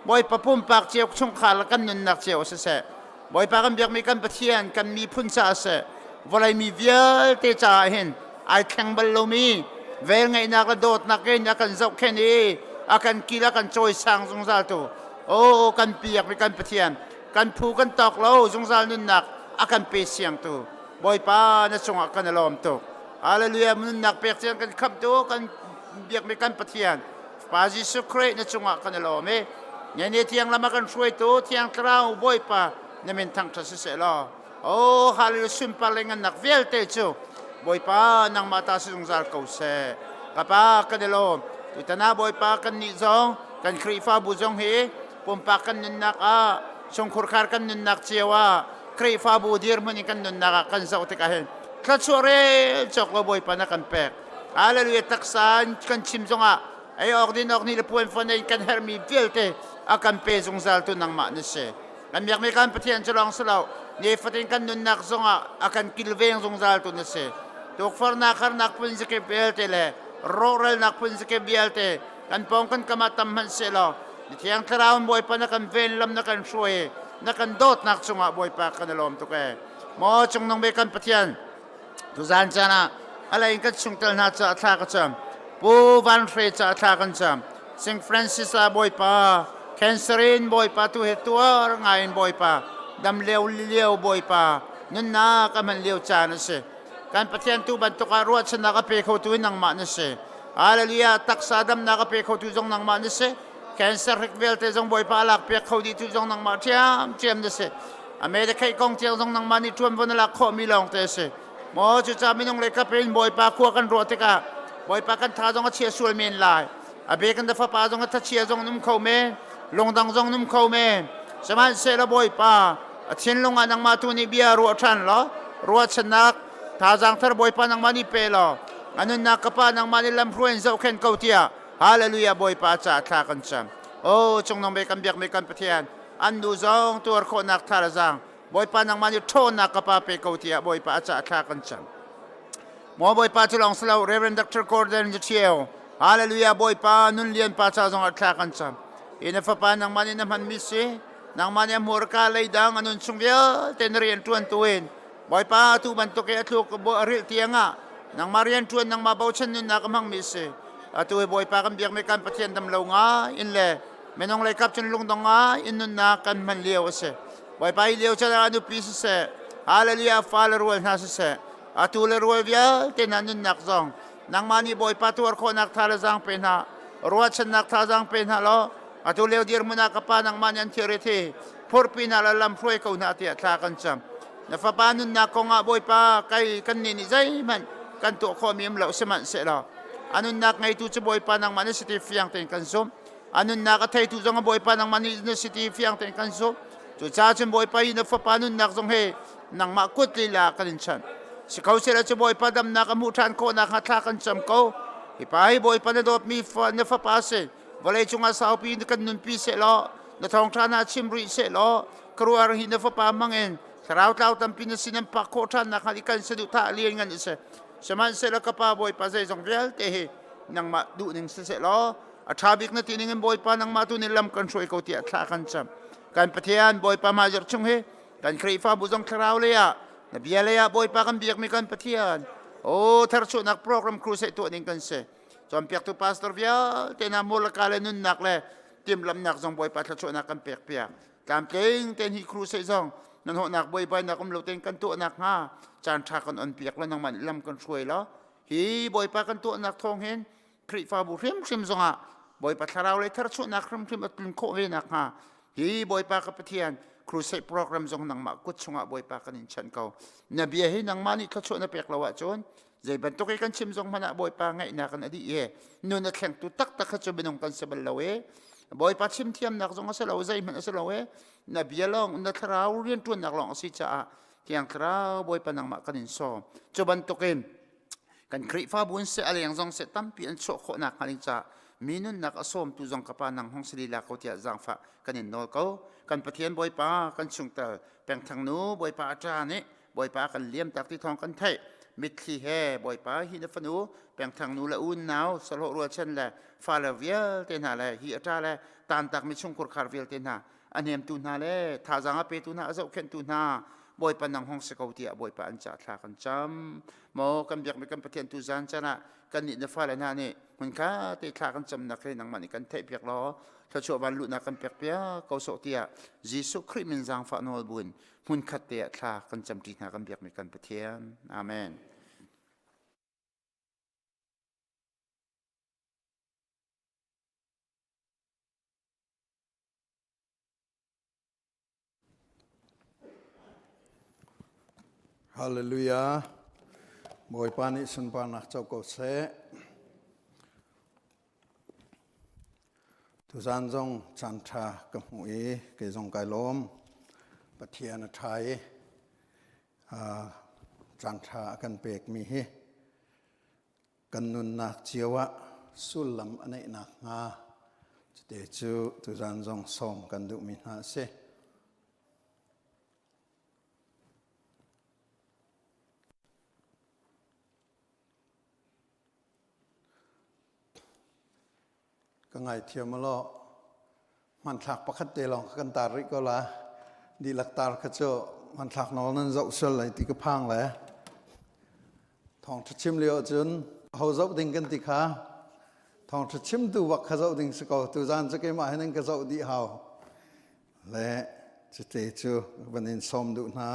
บอยปะปุ่มปากเจียวชงขาลกันนุนนักเจียวเสบอยปากันเบียกมีกันปะเทียนกันมีพุ่นจ่าเสวลัยมีเวียลเตจ่าเห็นไอแข่งบอลลูมีเวลไงนักโดดนักเกนนักกันเจ้าแค่นี้อากันกีฬากันโจยสังสงสารตัวโอ้กันเปียกมีกันปะเทียนกันผูกันตอกเราสงสารนุนนักอากันเปเสียงตัวบอยปานั่นจงอากันลอมตัวฮาเลลูยามันนักเปียกเสียงกันขับตัวกันเบียกไม่กันปะเทียนปาจิสุครีนั่นจงอากันลอมเนี่ยเนี่ยเที่ยงละมากันช่วยตัวเที่ยงคราวบอยปานั่นเป็นทางทัศเสลาโอ้ฮาเลลูยาสุนปาเลงันนักเวลเตจูบอยปานังมาตาสิงจาร์เขาเสกปากันลอมตุตนาบอยปากันนิจงกันครีฟาบุจงเฮปุ่มปากันนินนักชงคุรคาร์กันนินนักเจียวครีฟาบูดีร์มันกันนินนักกันเจ้าติกาเห็นคลาชัวเรจอกบอยปานักกันเปกอาเลลุยตักษานกันชิมจงไอออกดินออกนี่ละพวนฟันไอกันเฮอร์มีเวลเตอากันเปจงซาลตุนังมาเนเซกันอยากมีการปะเทียนจะลองสลาวเนี่ยฟัดกันนุนนักจงอากันกิลเวงจงซาลตุเนเซตุกฟาร์นักฮาร์นักพุนสเกเบลเตเลโรเรลนักพุนสเกเบลเตกันปองกันกมาตัมมันเซลาเที่ยงคราวบอยปานักกันเวลลำนักกันช่วยนักกันโดดนักจงบอยปากันลอมตุกมอจงนองเบกันปะเทียนทุกท่านจ้านะอะไรกันชงเตลนาจะท่ากันจำปูวันเฟรจะท่ากันจำซิงฟรานซิสบอยปาแคนเซอรินบอยปาตัวเหตุไงบอยปาดำเลี้ยวบอยปานั่นนาก็มันเลี้ยวจานะสิการปะเทียนตูบันตุการวดชนะก็เปเขาตัวนังมานะสิอาเลลียตักซาดำนักเปเขาตัวจงนังมานะสิแคนเซอร์ริกเวลเตจงบอยปาลักเปเขาดีตัวจงนังมาเทียมนะสิอเมริกากองเทียงจงนังมานี่ชวนวันละข้อมีลองเตสิมอจุจ้ามินงเล็กเป็นบอยปาขัวกันรัวติกาบอยปากันท่าจงเชียส่วนเมนลายอาเบกันเดฟ้าปาจงทัดเชียจงนุ่มเขาเมลงดังจงนุ่มเขาเมสมัยเซลบอยปาเชียนลงอันนังมาตุนิเบียรัวชันล้อรัวชนักท่าจังทาบอยปานังมานิเปลออันนั้นนักปานังมานิลำพรวนเจ้าเข็นเกาเทียฮาเลลูยาบอยปาจ่าท่ากันจำโอ้จงนองเบกันเบียกเบกันปะเทียนอันดูจงตัวคนนักท่าจังบอยปานังมานิโทนักปาเปเกาเทียบอยปาจ่าท่ากันจำหมอบอยปาจะลองสลาวเรเวนดักเตอร์คอร์เดนจะเชียวฮาเลลูยาบอยปานุนเลียนปาจ่าจงอัดท่ากันจำอินฟปานังมานินมันมิสนังมานิมัวร์กาเลยดังอนุนชงเวียเทนเรียนทวนตัวเองบอยปาตูบันตุกเอทุกบอริเทียงนังมาเรียนทวนนังมาเบาชันนุนนักมังมิสตัวบอยปากันเบียกไม่กันปะเทียนดำลงอินเล่ไม่น้องเลยกับจนลงดงอินนุนนักกันมันเลี้ยวเสบอยปาเลี้ยวจะอนุพิเศษฮาเลลูยาฟาเลรวยนาสเสตัวเลรวยเวียเทนันนุนนักจงนังมานี่บอยปาตัวคนนักทารจังเป็นฮะรัวชนักทารจังเป็นฮะล้อตัวเลี้ยวเดียร์มุนักปานังมานันเทเรทีพูดปีนาลลำพรวยเขาหน้าเตียท่ากันจำนับปานุนนักคงบอยปาไก่กันนี่ใจมันกันตัวข้อมีมเหล่าสมันเสร็จแล้วอันนุนนักไงตัวจะบอยปานังมันสติฟิยังเต็งกันซุมอันนุนนักไทยตัวจะบอยปานังมันสติฟิยังเต็งกันซุม จูจ้าจนบ่อยไปนะฟ้าปานุนนักทรงเฮนังมากุดลีลากันฉันสิเขาเสียจะบ่อยไปดำนักมุทันโคนักหัตถากันจำเขาฮิไปบ่อยไปนะดอบมีฟ้านะฟ้าปาเสวันเลยจงอาสาวปีนกันนุนปีเสล้อนะทองทานาชิมริเสล้อกรัวรหินนะฟ้าปามังเองสราวเต้าตำปีนสินันปักโคทันนักหัดกันสะดุท่าเลียนกันเสสมันเสละกป้าบ่อยไปเสจงเรียลเตะนังมาดูหนึ่งเสล้ออาชาบิกนาทีนึงบ่อยไปนังมาตุนิลำกันช่วยเขาเตียท่ากันจำการปะเทียนบ่อยไปมาจากชงเฮการครีฟ้าบุษงคราวเลยอะนบีเลยอะบ่อยไปกันเบียกมีการปะเทียนโอ้ทาร์ชุนักโปรแกรมครูเสตัวนึงกันเสจอมเปียกตัวพาสตอร์เวียเตนามูลกาเลนุนนักเลยเตรียมลำนักจงบ่อยไปทาร์ชุนักกันเปียกการเก่งเตนฮีครูเสจงนั่นหัวนักบ่อยไปนักกำลังเตนกันตัวนักฮะจานชากันอันเปียกแล้วนังมันลำกันช่วยแล้วฮีบ่อยไปกันตัวนักทองเห็นครีฟ้าบุเรียมชิมจงอะบ่อยไปทาราวเลยทาร์ชุนักครีมอัตลินโคเวนักฮะฮีบ่อยไปกับปะเทียนครูเสกโปรแกรมจงนังมากุดชงอ่ะบ่อยปากันอินชันเขานบีให้นังมานี่ทัชนะเปียกละวะจนใจบรรทุกกันชิมจงมันอ่ะบ่อยปาไงนักกันอดีเอนู่นนักแข่งตุตักทัชเป็นองกันเสบละเวบ่อยปาชิมเทียมนักจงอาศัยละวใจมันอาศัยละเวนบีลองนัทราวเรียนตัวนักลองสิจ้าที่ยังคราวบ่อยปานังมากันอินโซจบรรทุกกันคริฟ้าบุญเสอะไรยังจงเสตั้มปีอันโชคนักกันจ้ามีนุนนักอสมตุจงกปานังห้องสิริลาเขาเทียจังฟ้ากันอินโนเขากันปะเทียนบ่อยปากันชุงเตอแปลงทางนู้บ่อยปาอาจารย์นี่บ่อยปากันเลี้ยมตักที่ทองกันไทยมิดขี้แห่บ่อยปาหินฟนูแปลงทางนู้ละอุ่นหนาวสโลรัวเช่นแหละฟาเลเวียเตน่าแหละฮิอาจารย์แหละตานตักมิชงคุรคาร์เวียเตน่าอันเนียมตุนาแหละท่าจังอาเปตุนาเจ้าเข็นตุนาบ่อยปานังห้องสกาวเตียบ่อยปาอันจ่าทากันจำโมกันเบียกไม่กันปะเทียนตุจานชนะกันนี่นะฟ้าและนานี่มันข้าเตะทากันจำนักเลยนังมันนี่กันเทเปียกล้อถ้าชัววันลุนักกันเปียกเปียเขาโสเตียยิสุคริมินจางฟ้าโนบุญมันขัดเตะทากันจำที่นักกันเบียกไม่กันปะเทียนอาเมนฮาเลลูยาบ่อยปานิสุนปานักเจ้าก็เสทุจานจงจันทรากับหวยเกจงไกลมปะเทียนไทยจันทรากันเปกมีกันนุนนักเจียวะสุลลัมอันนี้นักงาเดจูทุจานจงสมกันดุมินาเสก็ไงเทียมมาล้อมันถักประคัดเตลองกันตาริก็ละดีหลักตาขจรมันถักนอนนั้นเจ้าเสลายติกพังเลยทองชิมเลี้ยวจนเขาเจ้าดิ่งกันติขาทองชิมตัววักเขาเจ้าดิ่งสกอตัวจานจะเกี่ยมาให้นั่งเขาเจ้าดีเขาและจะเตจูบันเทิงสมดุนะ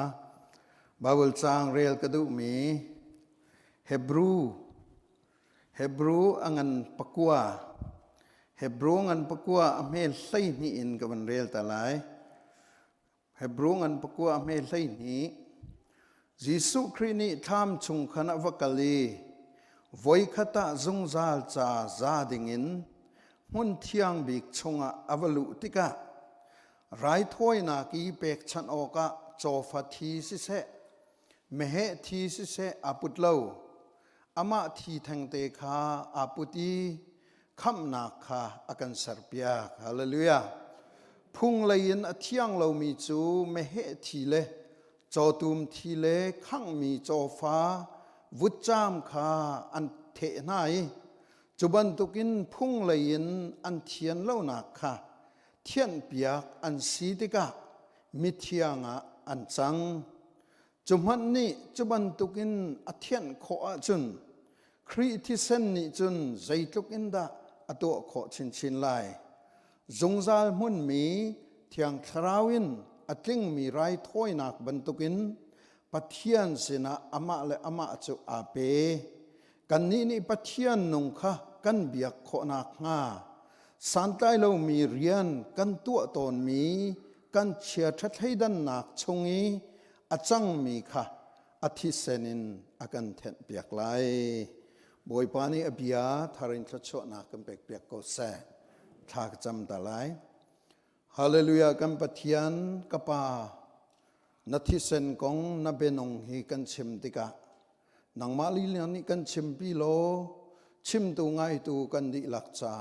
บาบิลจางเรียลกระดูมีเฮบรูอังันปักกัวเฮบรูงันปักกัวอเมลไซนี่อินกับมันเรียลตาลายเฮบรูงันปักกัวอเมลไซนี่ยิสุครินีทามชุงขณะวักลีวยขตะจงซาลจาซาดิงินมุนเทียงบิกชงอวลุติกะไรถ้วยนากีเปกชันโอกะโจฟัทีสิเสเมเหทีสิเสอาปุตเลวอามาทีแทงเตคาอาปุตีคำนาคาอากันสร์เปียกฮาเลลูยาพุ่งเลยนอเทียงเรามีจูเมเหทีเลจอตุมทีเลขังมีจอฟ้าวุจามคาอันเทนายจุบันตุกินพุ่งเลยนอันเทียนเล่านาคาเทียนเปียกอันสีติกะมิเทียงอันจังจุมันนี้จุบันตุกินอเทียนโคอาจุนครีที่เส้นนี้จุนใจตุกินดาอตัวโคชินไลจงซาลมุนมีเทียงคราวินอติงมีไรถ้อยนักบันตุกินปะเทียนสินะอามาและอามาจุอาเปกันนี้ปะเทียนนงคะกันเบียกโคนักงาสันใต้เรามีเรียนกันตัวตนมีกันเชียร์ทัดให้ดันนักชงอีอาจังมีค่ะอาทิเซนินอากันเทนเปียกไหลบอยปานีอภิยาทารินทัชโชนักกันเปียกก็แสทากจำตาไหล ฮาเลลูยากันปะเทียนกปานาทิเซนกงนาเบนงฮีกันชิมติกะนังมาลีเลียนี่กันชิมปีโลชิมตูง่ายตูกันดิลักษา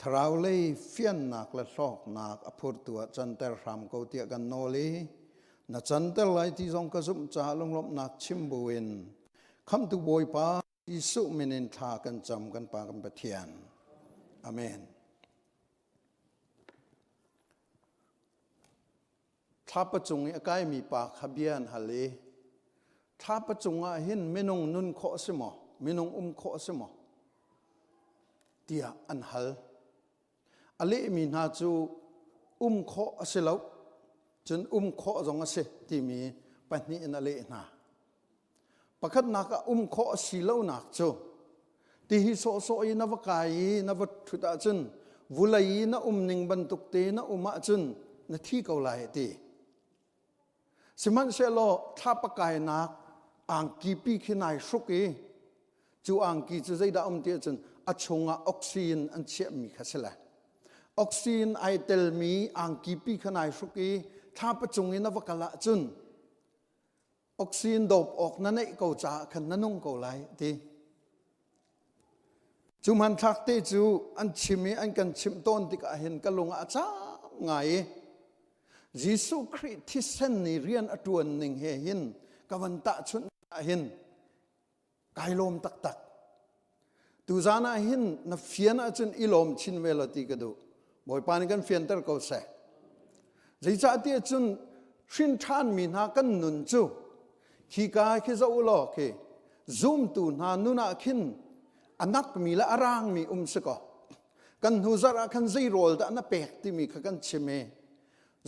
ทราวเลยเฟียนนักและซอกนักอภุรตัวจันเตอร์รามเกาเตียกันโนลีนัจันเตอร์ไลที่ทรงกระสุมจ่าลงลบนักชิมบุวินคำตูบอยปาอิสุเมนินทากันจำกันปากันปะเทียนอาเมนถ้าประจุงใกล้มีปากขบียนฮัลเลถ้าประจุงเห็นไม่นงนุนโคสมอไม่นงโคสมอเตียอันฮัลอะไรมีนาจูโคสเลวจนโคจงเสที่มีปัญญาอะไรนาปกตินักโคสิเลวนักจูที่ฮิโซโซยนวกายนวทุตาจนวุลัยนะนิงบรรทุกเตนะมาจนนาที่เกาไลตีสมันเชลโลถ้าปกายนักอ่างกีปีขึ้นในสุกีจูอ่างกีจะได้ดาวเตียจนอัชงออกซิเจนอันเชื่อมีขั้นละออกซิเจนไอเตลมีอ่างกีปีขึ้นในสุกีถ้าประจุงินวกละจนออกซิเจนดบออกนั่นเองก็จะขันนั่นงก็ไหลดีจูมันทักเตจูอันชิมีอันกันชิมต้นที่ก็เห็นกันลงอาจารย์ไงยิสุคริสต์ที่เส้นนี้เรียนอตวนหนึ่งเห็นกวันตะชุนเห็นกายลมตักตูจานาเห็นนับเฟียนอาจารย์อิลมชินเวลตีกดูบ่อยปานกันเฟียนเตอร์ก็เสะใจจ่าที่อาจารย์ชินชานมีนากันนุนจูขี้กายขี้เจ้าอุลอกซุ่มตูนานุนาขินอันนักมีละอารางมีสกอกันหูจาระกันใจโรลแต่อันนั้นเปกที่มีขันชิเม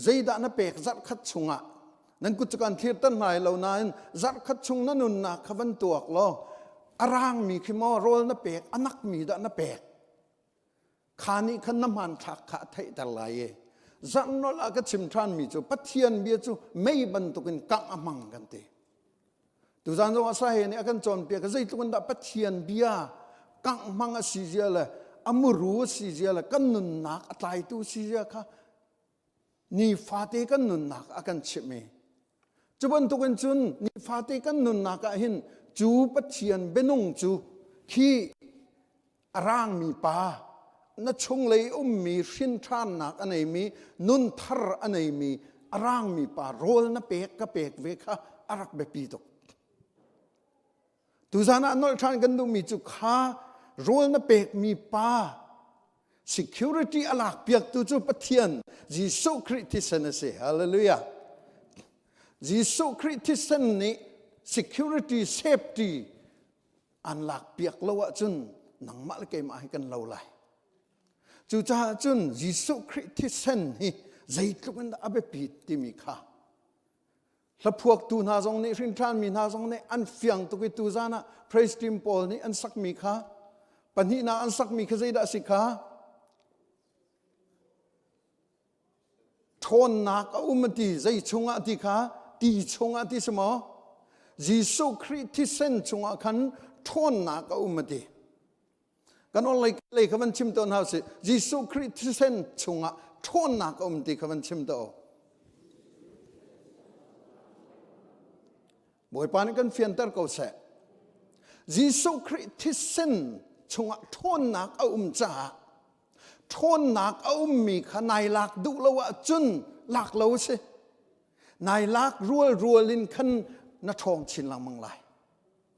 ใจด่านเปกจัดขัดชงอ่ะนั่นกุศลเทียตันไหนเหล่านั้นจัดขัดชงนั่นนุนนักขวันตัวกล้ออารางมีขี้มอโรลนั่นเปกอันนักมีด่านเปกขานี้ขันน้ำมันทักขะไทยแต่ไรจันนละก็ชิมทานมีจูปัทเทียนเบียจูไม่บรรทุกินกังอมังกันตีตุจานจงอาศัยเนี่ยกันจนเปียกใจตุกันดับปัทเทียนเบียกังมังสีเจเลยอามุรูสีเจเลยกันนุนนักอะไรตัวสีเจค่ะนี่ฟาติกันนุนนักอากันชิมเมจุบันตุกันจุนนี่ฟาติกันนุนนักเห็นจูปัทเทียนเบนงจูขี้ร่างมีปานัชงเลยมีชินทานนักอันไหนมีนุนทรอันไหนมีร่างมีปาโรลนะเปกก็เปกเวค่ะอารักเบปีตกตุจานะนอลทานกันดูมีจุขาโรลนะเปกมีปา security อลักเปียกตุจุปเทียนยิสุคริสต์เซนเซ่ฮาเลลูยายิสุคริสต์เซนนี่ security safety อันหลักเปียกละวะจุนหนังมาลเกมาให้กันเราไหลจุจ้าจุนยิสุคริสต์เซนนี่ใจตุกันอาเบปีติมีค่ะแล้วพวกตูนาจงนี่รินทานมีนาจงนี่อันเฟียงตุกิตูจานะ praise team Paul นี่อันสักมีค่ะปัญหาอันสักมีขใจได้สิค่ะทนนักอุมตีใจชงอาติค่ะตีชงอาติสมอยิสุคริสต์ที่เส้นชงอาคันทนนักอุมตีกันอะไรเลยขบันชิมตัวน่าสิยิสุคริสต์ที่เส้นชงอาทนนักอุมตีขบันชิมตัวบ่อยปานกันเฟียนเตอร์ก็เสะยิสุคริสต์ที่เส้นชงทนนักจ่าทนนักมีขนายลักดูละวะจุนลักเราสินายลักรัวลินขันนัทองชินลังมังไล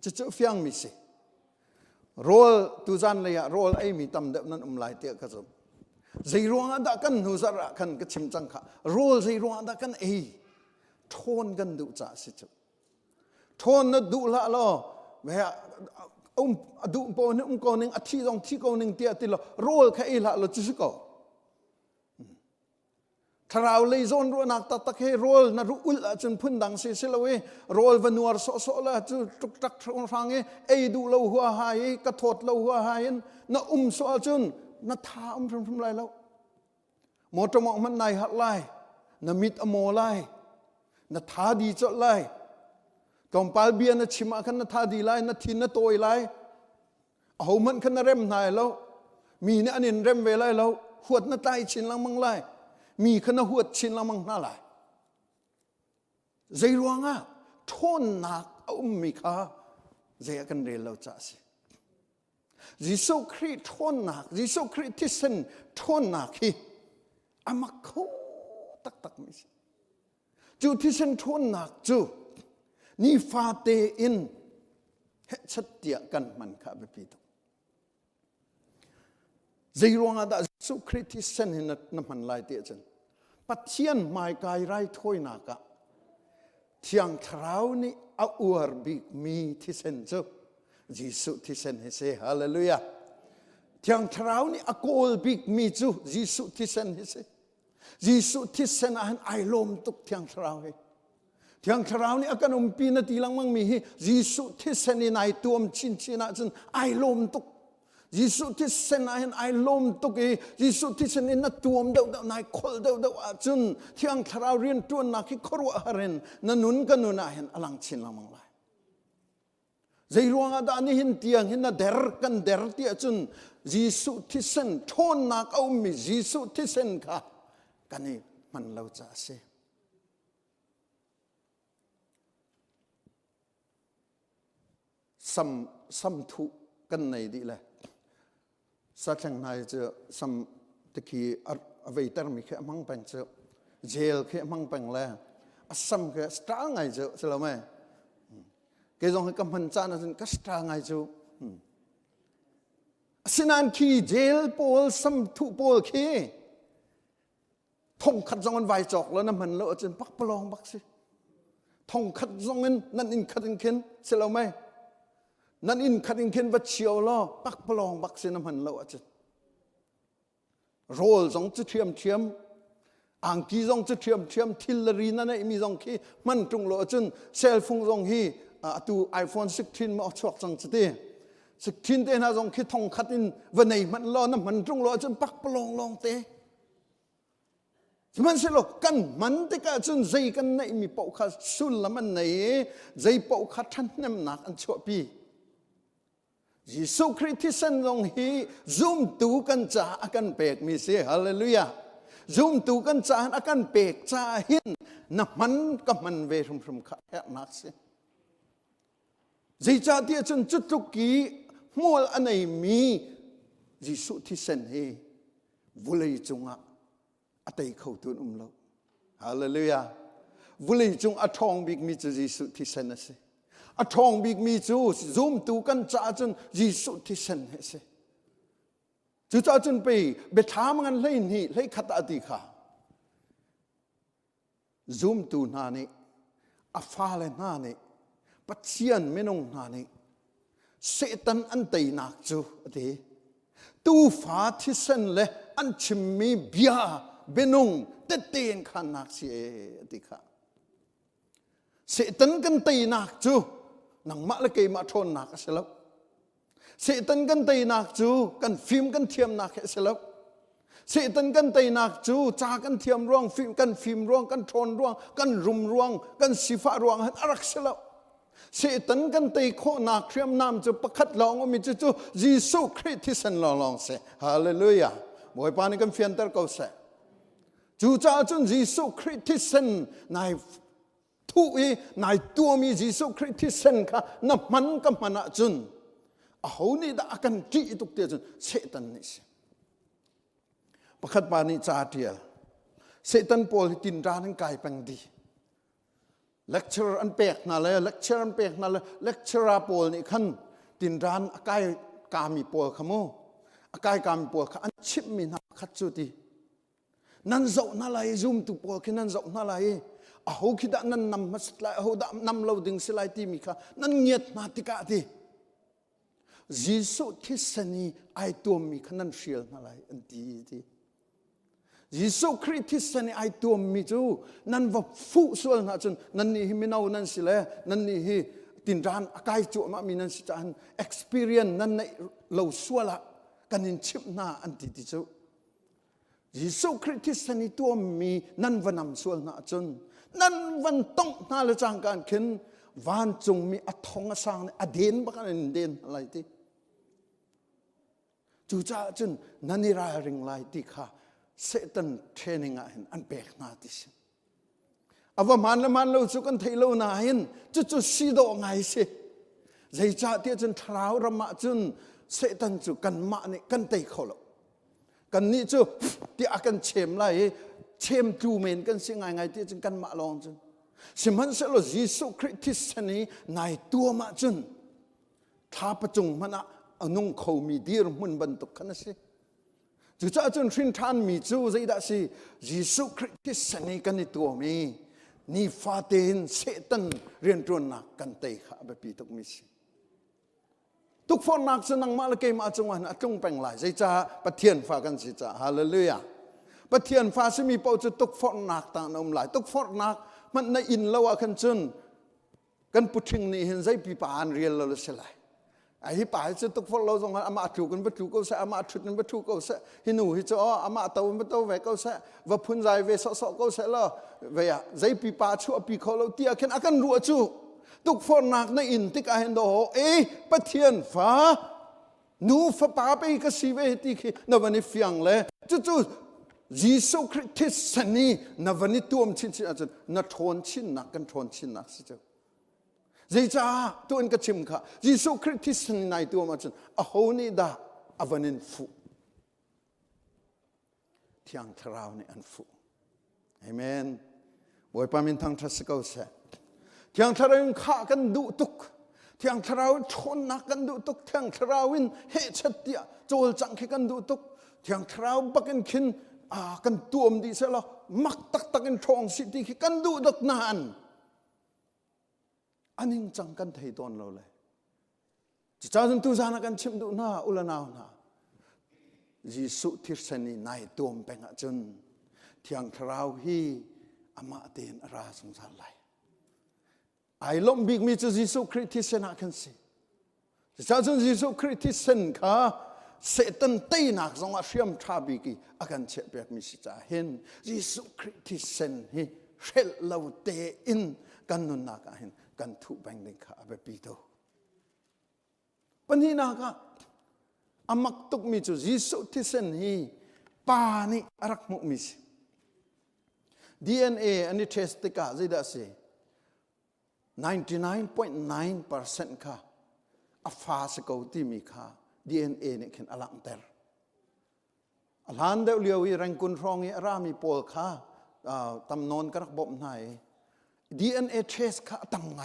จะเจอเฟียงมีสิโรลตุจันเลยอะโรลไอมีตำเด็บนั้นไลเตียกระสุนใจรวงอันดักันหูสระกันก็ชิมจังค่ะโรลใจรวงอันดักันทนกันดูจ่าสิจุทนนัดดูละล้อแม่ดูปนก็นึงอาทิตย์สองที่ก็นึงเตียติละโรลแค่ละเราจะสึกเอาถ้าเราเลยโซนรัวนักตัดตะเคโรลนัดอุลจนพุ่นดังเสียละเวโรลวันวัวโซละจุตุกตักทงฟังดูเราหัวหายกระทดเราหัวหายน่ะโซจนน่ะท้าพรมไรแล้วหมดมองมันในหัดไล่น่ะมิดอโมไล่น่ะท้าดีจดไล่กองปาลเบียนชิมาขันท่าดีไลนัทินนตัวไลเอามันขันเร็มนายแล้วมีเนี่ยอันนี้เร็มเวลาแล้วหวดนตายชินลังมังไล มีขณะหัวชินละมังน่าไหลใจรวงอ่ะทนหนักเอามีค่าใจกันเรียนเราจะสิยิสุคริสต์ทนหนักยิสุคริสต์ที่เส้นทนหนักฮีอามาคู่ตักไม่ใช่จูที่เส้นทนหนักจูนี่ฟาเตอินเฮชัดเดียกันมันข้าไปปีตใจรวงอาดายิสุคริสต์ที่เส้นเห็นน้ำมันลายเตียจันปัจเจียนหมายกายไรถ้วยนักะเที่ยงเท้านี่เอาอวร์บิกมีที่เส้นจูยิสุที่เส้นเฮเซฮาเลลูยาเที่ยงเท้านี่อาโกลบิกมีจูยิสุที่เส้นเฮเซยิสุที่เส้นอาหันไอลมตุกเที่ยงเท้าเฮเที่ยงเท้านี่อาการปีนาทีลังมังมีฮิยิสุที่เส้นในตัวมชินนะจนไอลมตุกยิสุที่เส้นอาหันไอลมตุกยิสุที่เส้นในตัวมเดานายคอลเดาจนเที่ยงเท้าเรียนตัวนักที่ครัวฮารินนั่นนุนกันนุนอาหันอลังชินลังมังไลใจรวงอาดานี่หินเตียงหินน่ะเดร์กันเดร์เตียจนยิสุที่เส้นทนนักเอามียิสุที่เส้นค่ะกันนี่มันเราจะเสียสัมทุกันในดีเลยสักอย่างไหนจะสัมตะกี้อวัยตรมีแค่มั่งเป็นเจ้าเจลแค่มั่งเป็นแล้วสัมแค่สตางไงเจ้าใช่ไหมเกี่ยงให้กำมันจานนั้นก็สตางไงเจ้าสินันขี้เจลโพลสัมทุโพลขี้ทงขัดจงมันไวจอกแล้วนะมันเลอะจนปักปลองปักสิทงขัดจงมันนั่นอินขัดอินเข็นใช่ไหมนั่นอินขัดอินเข็นวัดเชียวล้อปักปลองปักสิน้ำมันเลอะจนโรลจงจะเทียมอ่างกีจงจะเทียมทิลลรีนั่นไอ้มีจงขี้มันตรงเลอะจนเซลฟงจงฮีตัวไอโฟน16มาออกชอกจังจะเต้16เต้น่าจงขี้ทงขัดอินวันไหนมันล้อน้ำมันตรงเลอะจนปักปลองลองเต้มันเสลกันมันที่ก็จนใจกันในมีปกขัดสุลมันในใจปกขัดท่านน้ำหนักอันชั่วปียิสุคริสต์ที่เส้นลงฮีซุ่มตูกันจ่าอาการเปกมีเสียฮาเลลูยาซุ่มตูกันจ่าอาการเปกจ่าหินน้ำมันกับมันเวรุมขัดแค่นักเสียใจจ่าที่จนจุดทุกีมัวอันไหนมียิสุที่เส้นฮีวุเลยจงอ่ะอัตย์เขาตุนเราฮาเลลูยาวุลีจงอัทองบิกมีจูยิสุที่เซนเสอัทองบิกมีจูซุมตูกันจ้าจนยิสุที่เซนเสจูจ้าจนไปเบทามันเลยนี่เลยขัดอดีค่ะซุมตูนานี่อัฟาเลนานี่ปัจเจียนไม่นงนานี่เซตันอันตีนักจูอดีตูฟ้าที่เซนเลยอันชิมมีเบียเบนุงเตเตียนขันนักเสียดิค่ะเสตันกันตีนักจูนังมาละเกยมาทนนักเสลบเสตันกันตีนักจูกันฟิล์มกันเทียมนักเสลบเสตันกันตีนักจูจากกันเทียมร่วงฟิล์มร่วงกันทนร่วงกันรุมร่วงกันสีฟ้าร่วงหันอารักเสลบเสตันกันตีโคนักเทียมน้ำจูประคัดลองว่ามีจูยิสุคริสต์ที่สันลองเสฮาเลลูยาบอยปานิกันเฟียนเตอร์เขาเสจูจ้าจนยิสุคริสต์ที่เส้นนายทุยนายตัวมียิสุคริสต์ที่เส้นค่ะนับมันกับมันจนเอานี่ด่ากันจีตุกเดียจนเสตันนี่สิประคัดปานิจ่าเดียเสตันโพลตินร้านกายปังดีเลคเชอร์อันเปกนั่นเลยเลคเชอร์อันเปกนั่นเลยเลคเชอร์โพลนี่ขั้นตินร้านกายกามีโพลขโมกายกามีโพลขันชิมมีนักขัดจุดีนั่นเจ้านั่นเลยซุ่มตุปอคือนั่นเจ้านั่นเลยเอาคิดนั่นนำมาสลายเอาดำนำเราดึงสลายที่มีค่ะนั่นเงียบมาติกาที่ยิสุที่สนีไอตัวมีค่ะนั่นเชียร์นั่นเลยอันที่ยิสุคริสต์ที่สนีไอตัวมีจูนั่นว่าฟุส่วนนะจนนั่นนี่ฮิมินานั่นสิเลยนั่นนี่ฮิตินรานอากาศจุมามีนั่นสิจาน experience นั่นในเราส่วนละกันนินชิบหน้าอันที่จูยิสุคริสต์ที่สนิทตัวมีนั่นวันนำส่วนนะจนนั่นวันต้องน่าละจางการขึ้นวันจงมีอัฐงอสางอเดนบักอันเดนอะไรที่จู่จ้าจนนั่นนี่รายริงไรที่ค่ะ เสตันเทรนนิ่งอันเบกนาติสิอาวมันละมันเราสุกันเทโลนาหินจุสีโดไงสิใจจ่าเตียจนทราวรำมาจนเสตันจุกันมานี่กันเตะเขาลกันนี่จุที่อากันเชมไล่เชมจูเมนกันสิไงเตียจนกันมาลองจนสิมันเสลยิสุคริสต์สนีในตัวมาจนท้าประจงมันอะนุ่งเขามีดีรมุนบรรทุกกันสิจุจ้าจนฟินทานมีจูใจได้สิยิสุคริสต์สนีกันในตัวมีนี่ฟาเตนเสตันเรียนรู้นักกันเตะขาแบบปีตุกมิสิทุกคนนักสนังมาละเกมาจงวันจงแปลงหลายใจจ้าปะเทียนฟ้ากันสิจ้าฮาเลลูยาปะเทียนฟ้าสมีเป้าจะทุกคนนักต่างนมหลายทุกคนนักมันในอินละว่ากันจนกันปุถิงนี่เห็นใจปีปานเรียนเราเลยเสียไอ้ที่ป่าจะตุกฟอลเราส่งอามาถูกกันไปถูกก็เสอามาถูกกันไปถูกก็เสหินูหิจ้าอามาเตาไปเตาแหวกก็เสว่าพุ่นใจเวสก็เสละเวียใจปีป่าชั่วปีเขาเราเตี้ยขึ้นอากันรัวจู่ตุกฟอลนักในอินติกาเห็นโดปะเทียนฟ้านูฟ้าป่าไปก็สีเวทีขี้นวันนี้ฟังเลยจู่ยิสุคริสต์สนีนวันนี้ตัวมันชินอาจารย์นัทอนชินนักกันทอนชินนักสิจ้าใจจ้าตัวนี้ก็ชิมค่ะยิสุคริสต์ในตัวมันจนอะโหนี่ดาอวันนินฟูที่อังทราวนี่อันฟูเอเมนบอยปามินทางทัศกาเสที่อังทราวินข้ากันดูตุกที่อังทราวินชนนักกันดูตุกที่อังทราวินเฮชัดเดียโจลจังแค่กันดูตุกที่อังทราวินบักกันขินกันตัวมดีเสละมักตักกันทองสิที่กันดูดักนานอันนี้จังกันไทยตอนเราเลยจิตใจจนตุจานักันชิมดูหน้าอุลนาวนายิสุทิศนีนายตัวมเป็นจนเที่ยงทราวฮีอามาเตนราสงสารไหลไอ้ล้มบิกมีจะยิสุคริสต์นักกันสิจิตใจจนยิสุคริสต์ค่ะเสตันตีนักสงอาเชียมทราบิกีอาการเจ็บแบบมิสิจ่าเห็นยิสุคริสต์ฮีเชลเลวเตอินกันนุนนักเห็นกันทุบแบงดิงขาแบบปีโตปัญหาก็อามักตุกมีจุยิสุที่เส้นฮีปานิรักมุมิส DNA อันนี้เทสติกาจิดาสิ 99.9% ค่ะอัฟาสกาวที่มีค่ะ DNA เนี่ยเขียนอลังเตอร์อลันเดลเลียวแรงกุนรองรามีโปลค่ะตำนนกระบบไหนDNA เทสค่ะตั้งไง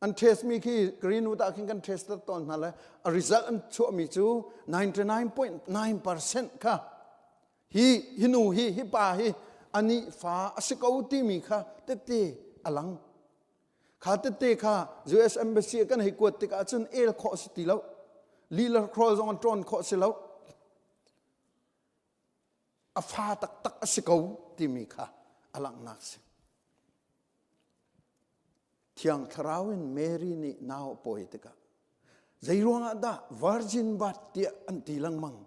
อันเทสมีที่กรีนวูดาคิงกันเทสต์ตอนนั้นเลยresult อันชัวมีจู 99.9% ค่ะฮินูฮิปาฮิอันนี้ฟ้าสกาวที่มีค่ะเตะอลังข้าเตะค่ะ US Embassy กันให้กวดติกาจนข้อสติแล้วลีลาครอสองตรอนข้อสิแล้วฟ้าตักสกาวที่มีค่ะอลังนักสิที่อังทราวินเมรีนี่น่าโปรยติกาใจร้องada virgin bat dia anti lang mang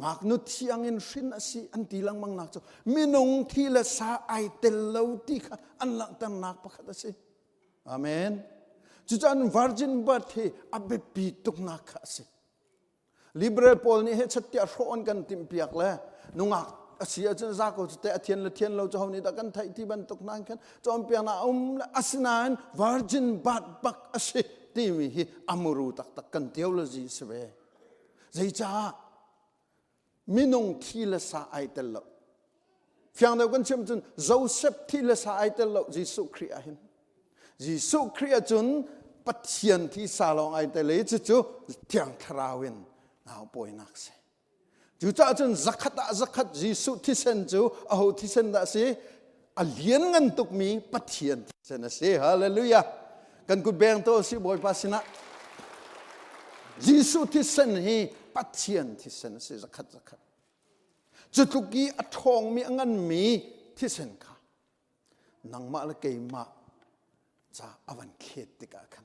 ngak nu thiang in shin asi anti lang mang nak cho minung thi la sa ai tel lo ti kha an lang tan nak pakhat asi amen chu chan virgin bat he abe pi tuk nak kha asi liberal pol ni he chatya ron kan tim piak le nungak asia chen za ko te athian le thian lo chaw ni da kan thai ti ban tuk nan kan chom piang na asnan virgin bat bak asi ti mi hi amuru tak kan theology sebe zai cha minung thi la sa ai tel lo fyang da kan chem chun joseph thi la sa ai tel lo jisu khria hin jisu khria chun pathian thi sa long ai tel le chu thiang thrawin naw poi nak se chu cha chun zakat jisu thi sen chu a ho thi sen da se a lian ngan tuk mi pathian thi sen se hallelujahกันกุดแบงโตสิบอยภาษณะยิสุที่เส้นฮีปัจเจียนที่เส้นสิสักขัดจุดทุกี้อัทองมีอันมีที่เส้นค่ะนังมาละเกยมาจะอวันเขตติกาคัน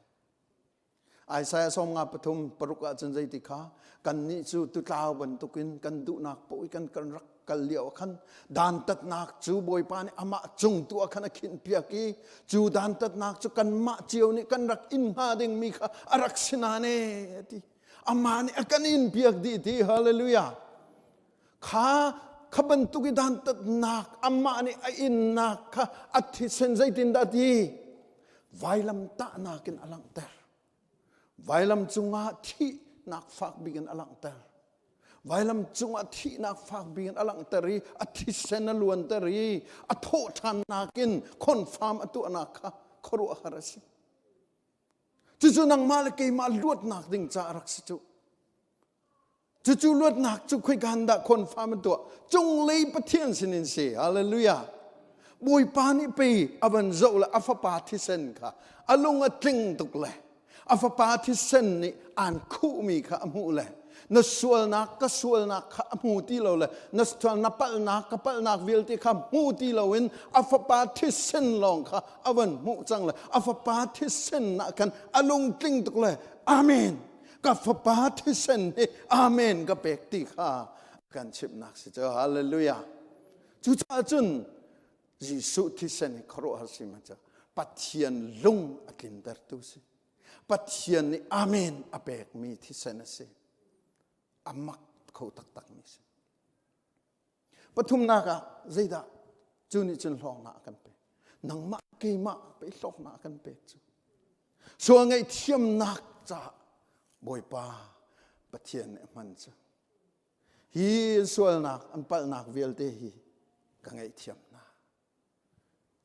ไอ้สายสมงาปฐุมปรุกอาจารย์ใจติกากันนิจูตุลาวบันตุกินกันดุนักปุยกันรักกันเลี้ยวขันดานตัดนักจูบอยปานอามาจุงตัวขันขินเปียกีจูดานตัดนักจูกันมาเจียวนี่กันรักอินหาดิงมีค่ะรักษณะเนี่ยที่อามานี่กันอินเปียกดีที่ฮาเลลูยาข้า ขบันตุกิดานตัดนักอามานี่อินนักค่ะอัฐิเซนใจตินดาดีไวลำตานักินอลังเตอร์ไวลำจุงอาที่นักฝากบิกันอลังเตอร์ไวลำจุงอาที่นักฝากบิกันอลังเตอรีอัฐิเซนล้วนเตอรีอัฐโททันนักินคนฟาร์มอัตุนักค่ะครัวฮาร์สิจู่ๆนังมาเลกีมาลวดนักดิ่งจารักสิจู่ๆลวดนักจู่คุยกันดะคนฟาร์มตัวจงเลยประเทียนสินินเสียฮาเลลูยาบุยปานิปีอวันโจละอัฟปาทิเซนค่ะอลงอัตลิงตุกเลยอัฟปาทิเซนนี่อ่านคู่มีค่ะอมูเลยนัสวลนักก็สวลนักค่ะอมูที่เราเลยนัสวลนับปัลนักก็ปัลนักวิลที่ค่ะมูที่เราเห็นอัฟปาทิเซนลองค่ะอวันมูจังเลยอัฟปาทิเซนนักกันอลงติงตุกเลยอาเมนกับฟปาทิเซนนี่อาเมนกับเบกที่ค่ะกันชิบนักสิเจ้าฮาเลลูยาจู่จ้าจุนยิสุที่เซนครอฮัสิมาจ้าปัทเทียนลุงอกินเดร์ตุสิปัทเทียนนี่อาเมนอเบกมีที่เซนสิอามักเขาตักมีสิปฐุมนากะใจดาจุนี่จุนลองนักกันไปนังมักกีมักไปลองนักกันไปจูส่วนไงเทียมนักจ้าบอยป้าปัทเทียนมันจ้าฮีส่วนนักอันปัลนักเวลเตฮีกังไงเทียมนัก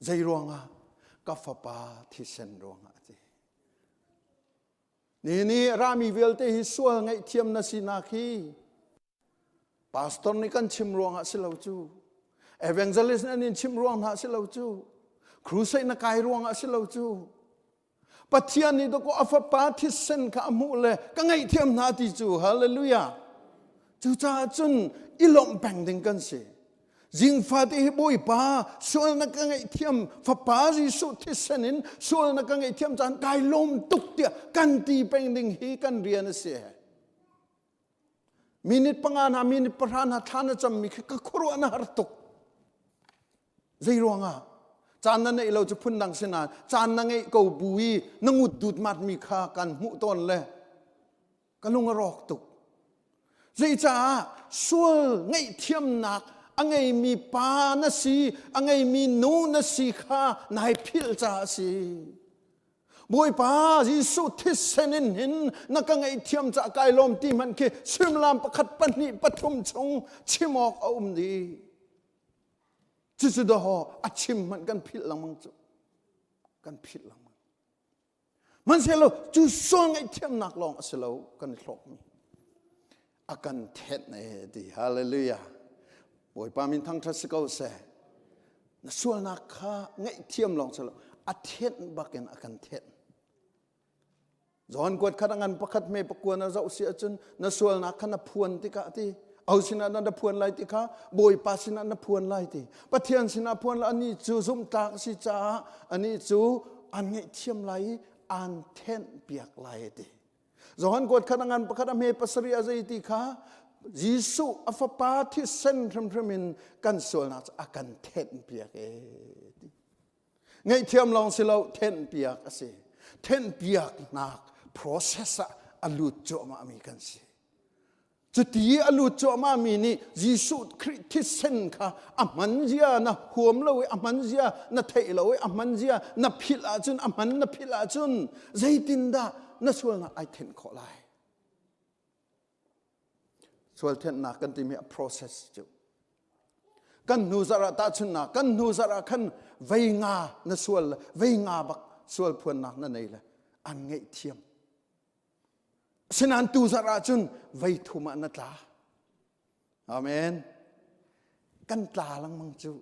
ใจรวงอ่ะกับฟ้าป่าที่เส้นรวงอ่ะจีนี่รามีเวลเตฮิสวงไงเทียมนาสินาคีพาสตอร์นี่กันชิมรวงอ่ะสิเราจูเอเวนเจลิสนั่นนี่ชิมรวงอ่ะสิเราจูครูไซนักไก่รวงอ่ะสิเราจูปัจจัยนี้ตัวก็ฟ้าป่าที่เส้นข้ามูเลยกังไงเทียมนาที่จูฮาเลลูยาจูจ้าจุนอิลอมแบ่งดึงกันสิจิงฟาติบุยป้าส่วนนักไงเทียมฟ้าป่าจิสุที่เสนินส่วนนักไงเทียมจานกายลมตุกเตียกันตีเป็นดิ่งฮีกันเรียนเสียมินิปังอานามินิปรานาทานจำมีก็ครัวนาหตุกใจรวงอ่ะจานนั้นเราจะพุ่นดังเสนาจานนั้นไงกูบุยนังอุดดูดมัดมีค่ากันมุตนเลยก็ลงรอกตุกใจจ้าส่วนไงเทียมนักอังไงมีปานะสิอังไงมีนูนะสิข้านายพิลจ้าสิบวยป้ายิสุทิเซนินหินนักไงเทียมจากายลมที่มันคือชิมลามประคัดปนิปฐุมชงชิมอกเอาดีจุดๆดออัดชิมมันกันพิลลังมังจุกันพิลลังมันเสียแล้วจุดส่วนไงเทียมนักลองเสียแล้วกันหลอกมีอากันเท็ดในดีฮาเลลูยาบอยปามินทั้งทัศกเอาเสนส่วนนักข้าไงเทียมลองเสียแล้วอัดเท็ดบักเนอากันเท็ดย้อนกวดขัดงานประคัดเมย์ประกวนนะเจ้าเสียจนนส่วนนักข้านับพวนติกะที่เอาสินะนับพวนไล่ติค่ะบอยปาสินะนับพวนไล่ติปะเทียนสินะพวนอันนี้จูซุ่มตากสิจ้าอันนี้จูอันไงเทียมไล่อันเท็ดเปียกไล่ติย้อนกวดขัดงานประคัดเมย์ปัสริยาใจติค่ะยิสุอัฟปาที่เส้นพรมินกันส่วนนักอาการเท็ดเปียกไงเทียมลองสิเราเท็ดเปียกสิเท็ดเปียกนัก process อลุจโจมามีกันสิจุดที่อลุจโจมามีนี่ยิสุคริสที่เส้นค่ะอามันเจียนะหัวมเราอามันเจียนะเทเราอามันเจียนะพิลาจุนอามันนะพิลาจุนใจตินดานะส่วนนักไอเทนขอไลส่วนเทนนักกันที่มี process จุกันนูซาระตาชุนนักกันนูซาระขันเวงาณส่วนเวงาบักส่วนพวนนักนั่นเองแหละอันไงเทียมฉะนั้นตูซาระจุนเวทุมานัตลาอาเมนกันตาลังมังจู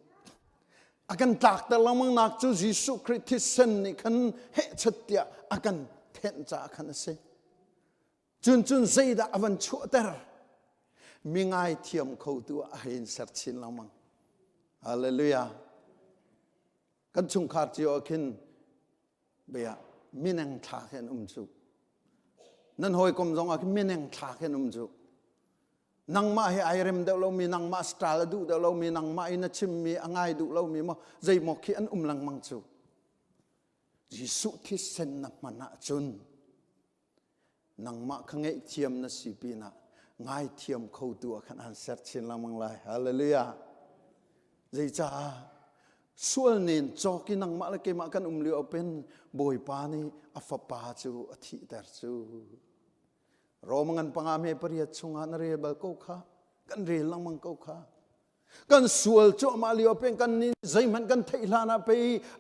อากันตากแต่ลังมังนักจูยิสุคริสต์เซนนี่ขันเฮชัดเตียอากันเทนจ้าขันเซจุนเซดาอวันชั่วเตอร์มีไงเทียมเขาตัวเห็นสัตชินละมังฮาเลลูยากันชุงขาดจีโอคินเบียมีนังทาเห็นจูนั่นหอยกลมจงอาคิมีนังทาเห็นจูนังมาให้ไอเรมเดาเรามีนังมาสตาลดูเดาเรามีนังมาอินชิมมีอ่างดูเรามีมั้งใจหมอกขี้อันลังมังจูยิสุที่เซนนับมันจุนนังมาขังเอเทียมนัสิปีนะ ง่ายเทียมเข้าตัวขนาดเสร็จชินละมังเลยฮาเลลูยาใจจ้าส่วนนี้จอกินังมาเลเกมากันเลียวเป็นบอยปานีอัฟปาจูอธิเดรจูรอมังันปังอาเมปริยชงานเรียบก็ค่ะกันเรียลังมังก็ค่ะกันส่วนโจมาเลียวเป็นกันนี่ใจมันกันเทลานาไป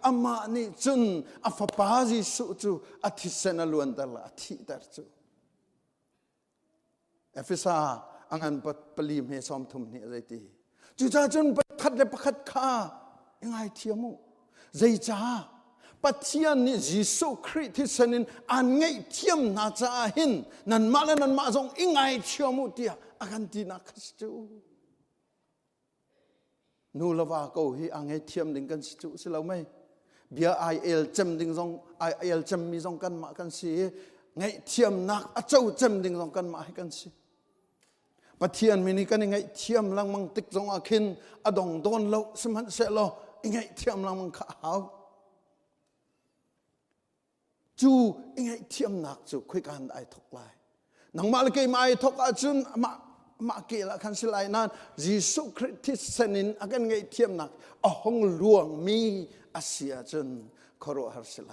อามานี่จุนอัฟปาจิสุจูอธิเสนล้วนตลาอธิเดรจูเอฟซาอังอันปลีมเฮซอมทุมนี่อะไรตีจุจ้าจุนปัดขัดเลยปัดขัดข้ายังไงเทียมูใจจ้าปัจเจียนนี่ยิสุคริสต์ที่สนินอันไงเทียมน่าจะหินนั่นมาแล้วนั่นมาส่งยังไงเทียมูเดียอากันดีนักสิจูนูละว่าก็ฮีอังไงเทียมดึงกันสิจูสิเราไม่เบียไอเอลจำดึงส่งไอเอลจำมีส่งกันมากันสิไงเทียมนักอาเจ้าจำดึงส่งกันมาให้กันสิปัจเจียนมินิกันยังไงเทียมลังมังติกส่งอาคินอดองโดนเราสมันเสลอยังไงเทียมลังมังข้าวจูยังไงเทียมหนักจูคุยกันไอทกไลนังมาเลกมาไอทกอาจุนมาเกละคันสิไลนั้นยิสุคริสต์ที่สนินอากันไงเทียมหนักอ่องหลวงมีอาเซียจุนคอโรฮาร์สิไล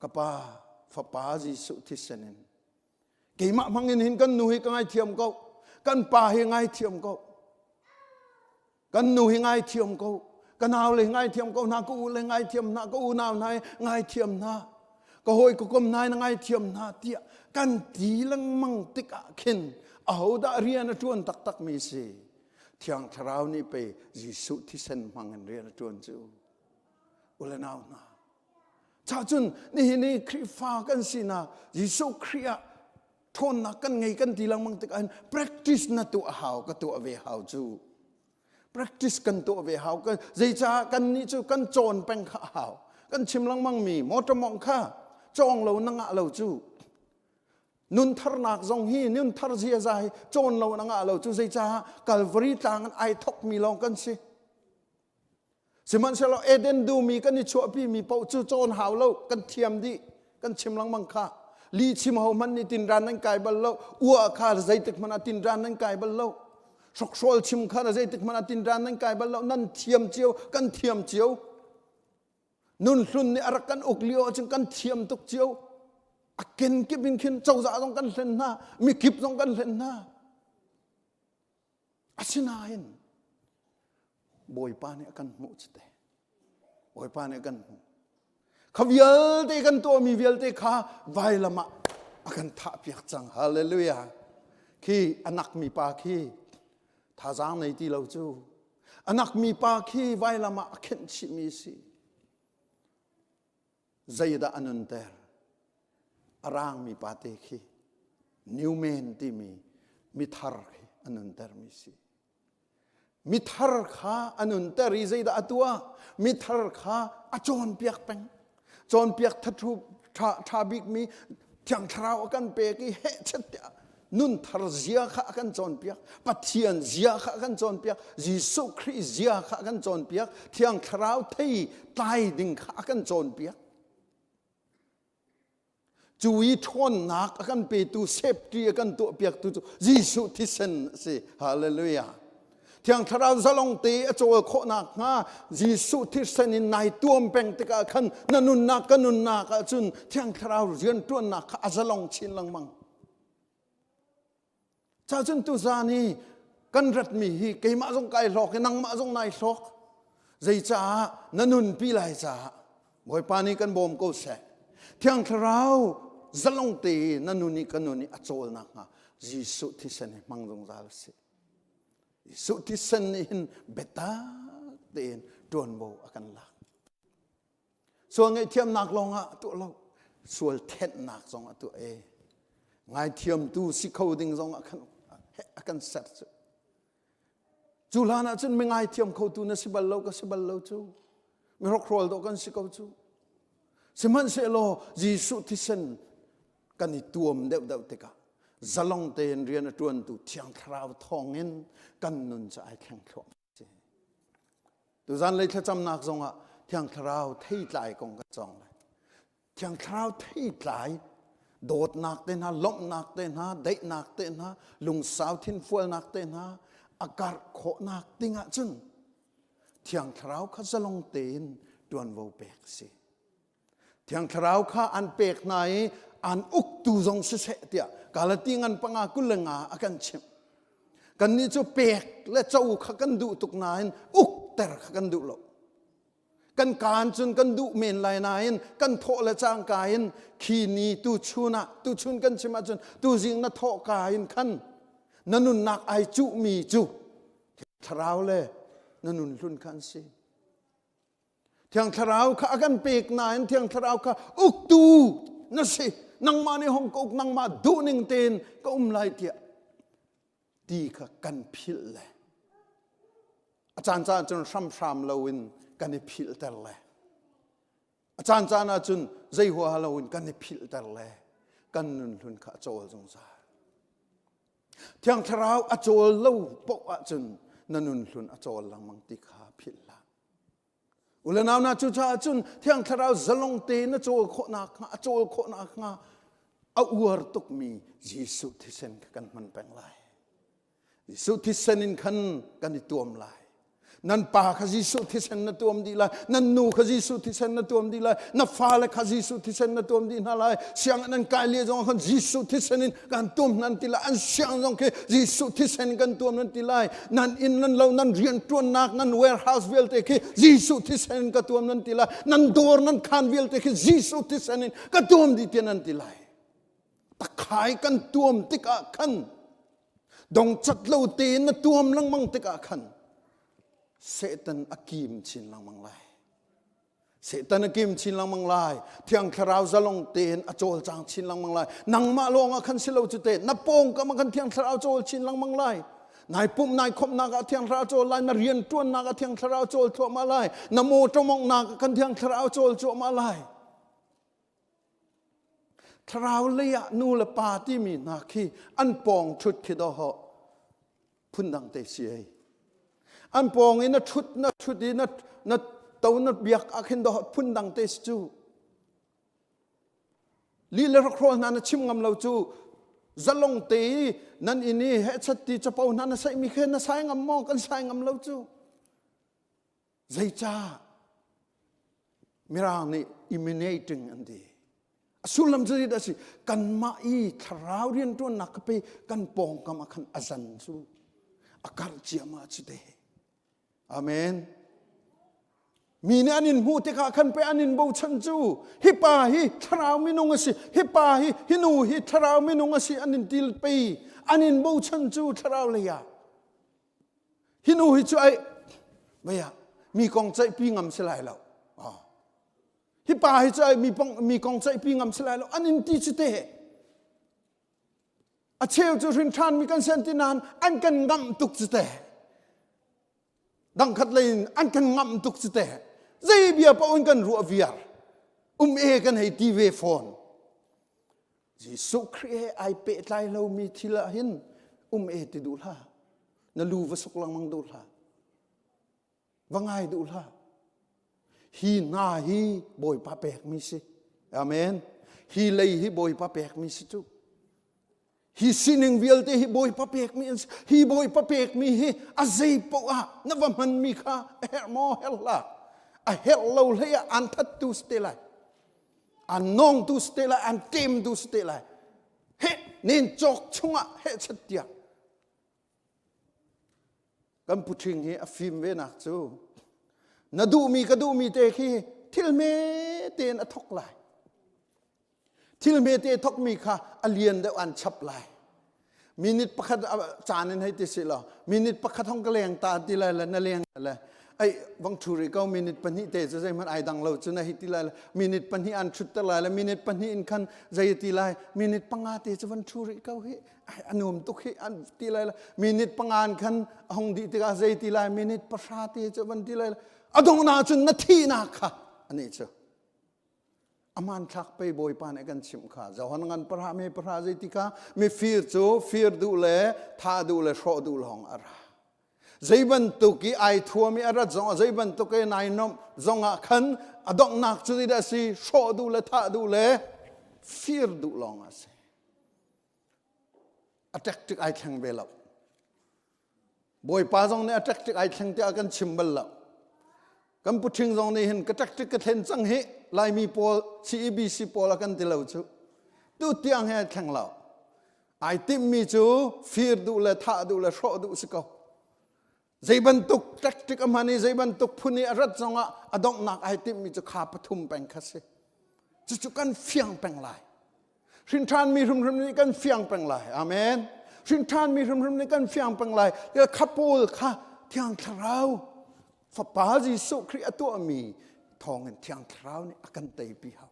กับป้าฟ้าป้ายิสุที่สนินเกี่ยมมังเงินหินกันหนูให้กันไงเทียมก็กันป้าให้ไงเทียมก็กันหนูให้ไงเทียมก็กันเอาเลยไงเทียมก็นากูเลยไงเทียมนากูนาวไงไงเทียมนาก็หอยก็กลมนายไงเทียมนาเตียกันตีลังมังติกะขินเอาดาเรียนจวนตักมีสิเที่ยงทราวนี้ไปยิสุที่เส้นมังเงินเรียนจวนจูอุลนาวนาชาจุนนี่คริฟ้ากันสินะยิสุคริยทนนักกันไงกันตีลังมังติกะ practice นะตัวหาวก็ตัวเวหาวจูpractice กันตัวเวหาวกันใจจ้ากันนี่จูกันโจนเป็นข้าวกันชิมลังมังมีมอตมองข้าจองเรานังเราจูนุนทรนักจงฮีนุนทรเสียใจโจนเรานังเราจูใจจ้ากัลวรีต่างกันไอทกมีลองกันสิสมันเชลเอเดนดูมีกันนี่ชัวพี่มีเป้าจูโจนหาวเรากันเทียมดีกันชิมลังมังข้าลีชิมหามันนี่ตินร้านนั่งไก่บัลโลอัวข้าใจตึกมันตินร้านนั่งไก่บัลโลสกโซลชิมข้าใจตึกมันตินร้านนั่งไก่บัลโลนั่นเทียมเจียวกันเทียมเจียวนุนสุนนี่อารักกันอกเลี้ยวจึงกันเทียมตุกเจียวอักเกนกิบินขินเจ้าจ่าต้องกันเล่นหน้ามีกิบต้องกันเล่นหน้าอาชินาเห็นบอยปานี่กันมุจเตบอยปานี่กันขวิลเตกันตัวมีวิลเตข้าไวละมะอากันท่าเปียกจังฮาเลลูยาขี้อนักมีปาขี้ท่าจางในที่เราจูอนักมีปาขี้ไวละมะเข็นชิมีสีใจดาอันนเตอร์ร่างมีปาเตขี้นิวเมนที่มีทาร์อันนเตอร์มีสีมีทาร์ข้าอันนเตอร์ใจดาตัวมีทาร์ข้าอจอนเปียกเป็งจอนเปียกทัทุทาบิกมีเที่ยงทราวกันเปียกเฮเชตนุนทาร์เซียข้ากันจอนเปียกปัจเจียนเซียข้ากันจอนเปียกยิสุคริสต์เซียข้ากันจอนเปียกเที่ยงทราวที่ตายดิ่งข้ากันจอนเปียกจูอีทอนนักกันไปตูเซฟตี้กันตัวเปียกตูยิสุที่เซนสิฮาเลลูยาเที่ยงทราวจะลงตีโจโคนักนะยิสุที่เซนินในตัวเป็นติกาขันนันนักกันนุนนักจุนเที่ยงทราวเรียนตัวนักอาจะลงชินลังมังจ้าจุนตุซานีกันรัดมีฮีเกี่ยมาจงไก่หลอกนังมาจงนายหลอกใจจ้านันุนปีไลจ้าบ่อยปานีกันบ่มกูเสเที่ยงทราวจะลงตีนันุนีกันนุนีอโจลนักนะยิสุที่เซนิมังจงซาลสิสุทธิสันนินเบต้าเดินดวนโบอากันลักส่วนไงเทียมนักลงอ่ะตัวเราส่วนเท็ดนักสองอ่ะตัวไงเทียมตูสิเขาดิ่งสองอากันเสร็จจูลานะจนไม่ไงเทียมเขาตูนะสิบัลโลก็สิบัลโลจูไม่รกโรลตัวกันสิเขาจูสมันเสโลยิสุทธิสันกันนี่ตัวมเดาติกาจะลงเตียนเรียนจวนตุเทียงทราวทองเงินกันนุนจะไอแข่งขันตัวจันเลยถ้าจำนักทรงอ่ะเทียงทราวที่ใจกงกระจองเลยเทียงทราวที่ใจ โดดนักเต้นฮะล้มนักเต้นฮะได้นักเต้นฮะลุงสาวทิ้นฟัวนักเต้นฮะอากาศโคนักติงะจุนเที่ยงเท้าข้าจะลงเต้นดวนวูเปกสิเที่ยงเท้าข้าอันเปกไหนอันอุกตูจงเสเตียกาลติงันปังอากุลงาอากันชิมกันนี้จะเปกและเจ้าข้ากันดูตุกนายอุกแต่ข้ากันดูโลกันการจนกันดูเมนลายนายกันโทและจางกายขีนีตูชุนะตูชุนกันชิมาจนตูจิงนัทโทกายขันนันุนนักไอจุมีจุทราวเลยนันุนลุนขันสิเที่ยงทราวข้ากันเปกนายเที่ยงทราวข้าอุกตูนั่นสินังมาในห้องกุกนังมาดูหนึ่งเตนก็ไล่เตียตีข้ากันพิลเลยอาจารย์จนซ้ำๆเราวินกันในพิลแต่ละอาจารย์จนใจหัวเราวินกันในพิลแต่ละกันนุนทุนข้าโจลจงใจเที่ยงทราวอโจลเล่าปกจนนันนุนทุนอโจลลังมังติข้าพิลละอุลนาวนาจุชาจุนเที่ยงทราวจะลงเตนโจลโคนักอโจลโคนักเอาอวดตุกมียิสุที่เซนกันมันแปลงลายยิสุที่เซนินขันกันในตัวมลายนั่นป่าขยิสุที่เซนนตัวมดีลายนั่นนูขยิสุที่เซนนตัวมดีลายนั่นฟ้าและขยิสุที่เซนนตัวมดีน่าลายเสียงนั้นกายเลี้ยจงขันยิสุที่เซนินกันตัวมนั่นตีลายอันเสียงจงคือยิสุที่เซนกันตัวมนั่นตีลายนั่นอินนั่นเรานั่นเรียนตัวนักนั่น warehouse เวลเตคือยิสุที่เซนกันตัวมนั่นตีลายนั่นดอร์นั่นคานเวลเตคือยิสุที่เซนินกันตัวมดีเตียนั่นตีลายตะขายกันตัวมติกะขันดงจัดเล่าตีนตัวมลังมังติกะขันเสตันอากิมชินลังมังไลเสตันอากิมชินลังมังไลเที่ยงคราวจะลงเตนอโจลจางชินลังมังไลนังมาลงอาคันสิเลวจุเตนนับโป่งก็มากันเที่ยงคราวโจลชินลังมังไลนายปุ่มนายคมนากเที่ยงคราวโจลไลนเรียนตัวนากเที่ยงคราวโจลทั่วมาไลนโมจมองนากกันเที่ยงคราวโจลทั่วมาไลทราวเลียนูละปาที่มีนาคีอันปองชุดคิดเหาะพุ่นดังเตเสียอันปองอินชุดดีนัดเต้านัดเบียกอักเห็นดเหาะพุ่นดังเตสจูลีเลรักโครนันชิมงำเราจูจะลงตีนั่นอินี่เฮชัดตีจะเป่านั่นใส่มีแค่นั่นใส่งำมองกันใส่งำเราจูใจจ้ามิรางนี่ emanating อันดีสุลัมจะได้สิกันมาอีทราวเรียนตัวนักไปกันปองกำมาขันอาจันสูอาการเจียมาจุดเดอาเมนมีเนี่ยอันนินหูติกาขันไปอันนินบูชันจูฮิปาฮิทราวมินุงสิฮิปาฮินูฮิทราวมินุงสิอันนินดิลปีอันนินบูชันจูทราวเลยะฮินูฮิจูไอไม่อะมีกองใจปีงำสลายแล้วฮิปาฮิใจมีกองใจปีงำสลายแล้วอันนี้ที่จุดเตะอาเชลจูรินทานมีกันเซนตินานอันกันงำตุกจุดเตะดังขัดเลยอันกันงำตุกจุดเตะใจเบียปะอุ่นกันรัวเวียร์เอกันให้ทีวีโฟนจิสุครีไอเปตไลเรามีทีละหินเอติดูล่ะนั่นลูวสุกลังมังดูล่ะว่าไงดูล่ะฮีน่าฮีบอยป้าเปกมิสิอาเมนฮีเลยฮีบอยป้าเปกมิสิจุฮีสินึงวิลเตฮีบอยป้าเปกมิฮีบอยป้าเปกมิฮีอาเซปะนับว่ามันมีค่าเฮมอเฮลล่าเฮลเราเลยอันทัดตูสเตล่าอันน้องตูสเตล่าอันเต็มตูสเตล่าเฮนินจอกชงะเฮชัดเดียกันพูดถึงเฮอฟิมเวนักจูนาดูมีกระดูมีเตคีทิลเมเตนอทกลายทิลเมเตทกมีค่ะอเลียนเดอันชับลายมินิตประคัดจานนั้นให้ติสิลามินิตประคัดห้องกระเลงตาติลายละนั่นเลงอะไรไอ้วังชูริก็มินิตปัญหิเตจะใจมันไอดังเราจะนะฮิติลายละมินิตปัญหิอันชุดตลายละมินิตปัญหิอินคันใจติลายมินิตปังอาเตจะวังชูริก็เฮอันนุ่มตุกเฮอันติลายละมินิตปังอันคันห้องดิติกาใจติลายมินิตประชาเตจะวันติลายละอดงนาจุนนาทีนักค่ะอันนี้เจ้าอามันชักไปบอยปานกันชิมค่ะเจ้าหันงันประหารไม่ประหารใจติกาไม่ฟีร์จูฟีร์ดูเลยท่าดูเลยโชดูลองอะไรใจบันตุกีไอทัวมีอะไรจงใจบันตุกีนายนมจงอ่ะขันอดงนักจุดได้สิโชดูเลยท่าดูเลย fear du long ase attractive ai thang belo boy pa jong ne attractive ai thang te akan chimbal la kam puthing jong ne hin attractive ka then chang he lai mi pol cebc pol akan ti lo chu tu tiang he thang lao ai tim mi chu fear du la tha du la sho du siko zai ban tuk attractive amani zai ban tuk phuni arat jonga adong nak ai tim mi chu kha pathum peng khase chu kan fiang peng lai sin than mi rum ni kan fiang peng lai amen sin than mi rum ni kan fiang peng lai ya khapul kha thiang tharau fa pa Jesu Christ atu ami thong en thiang tharau ni akan tei pi ha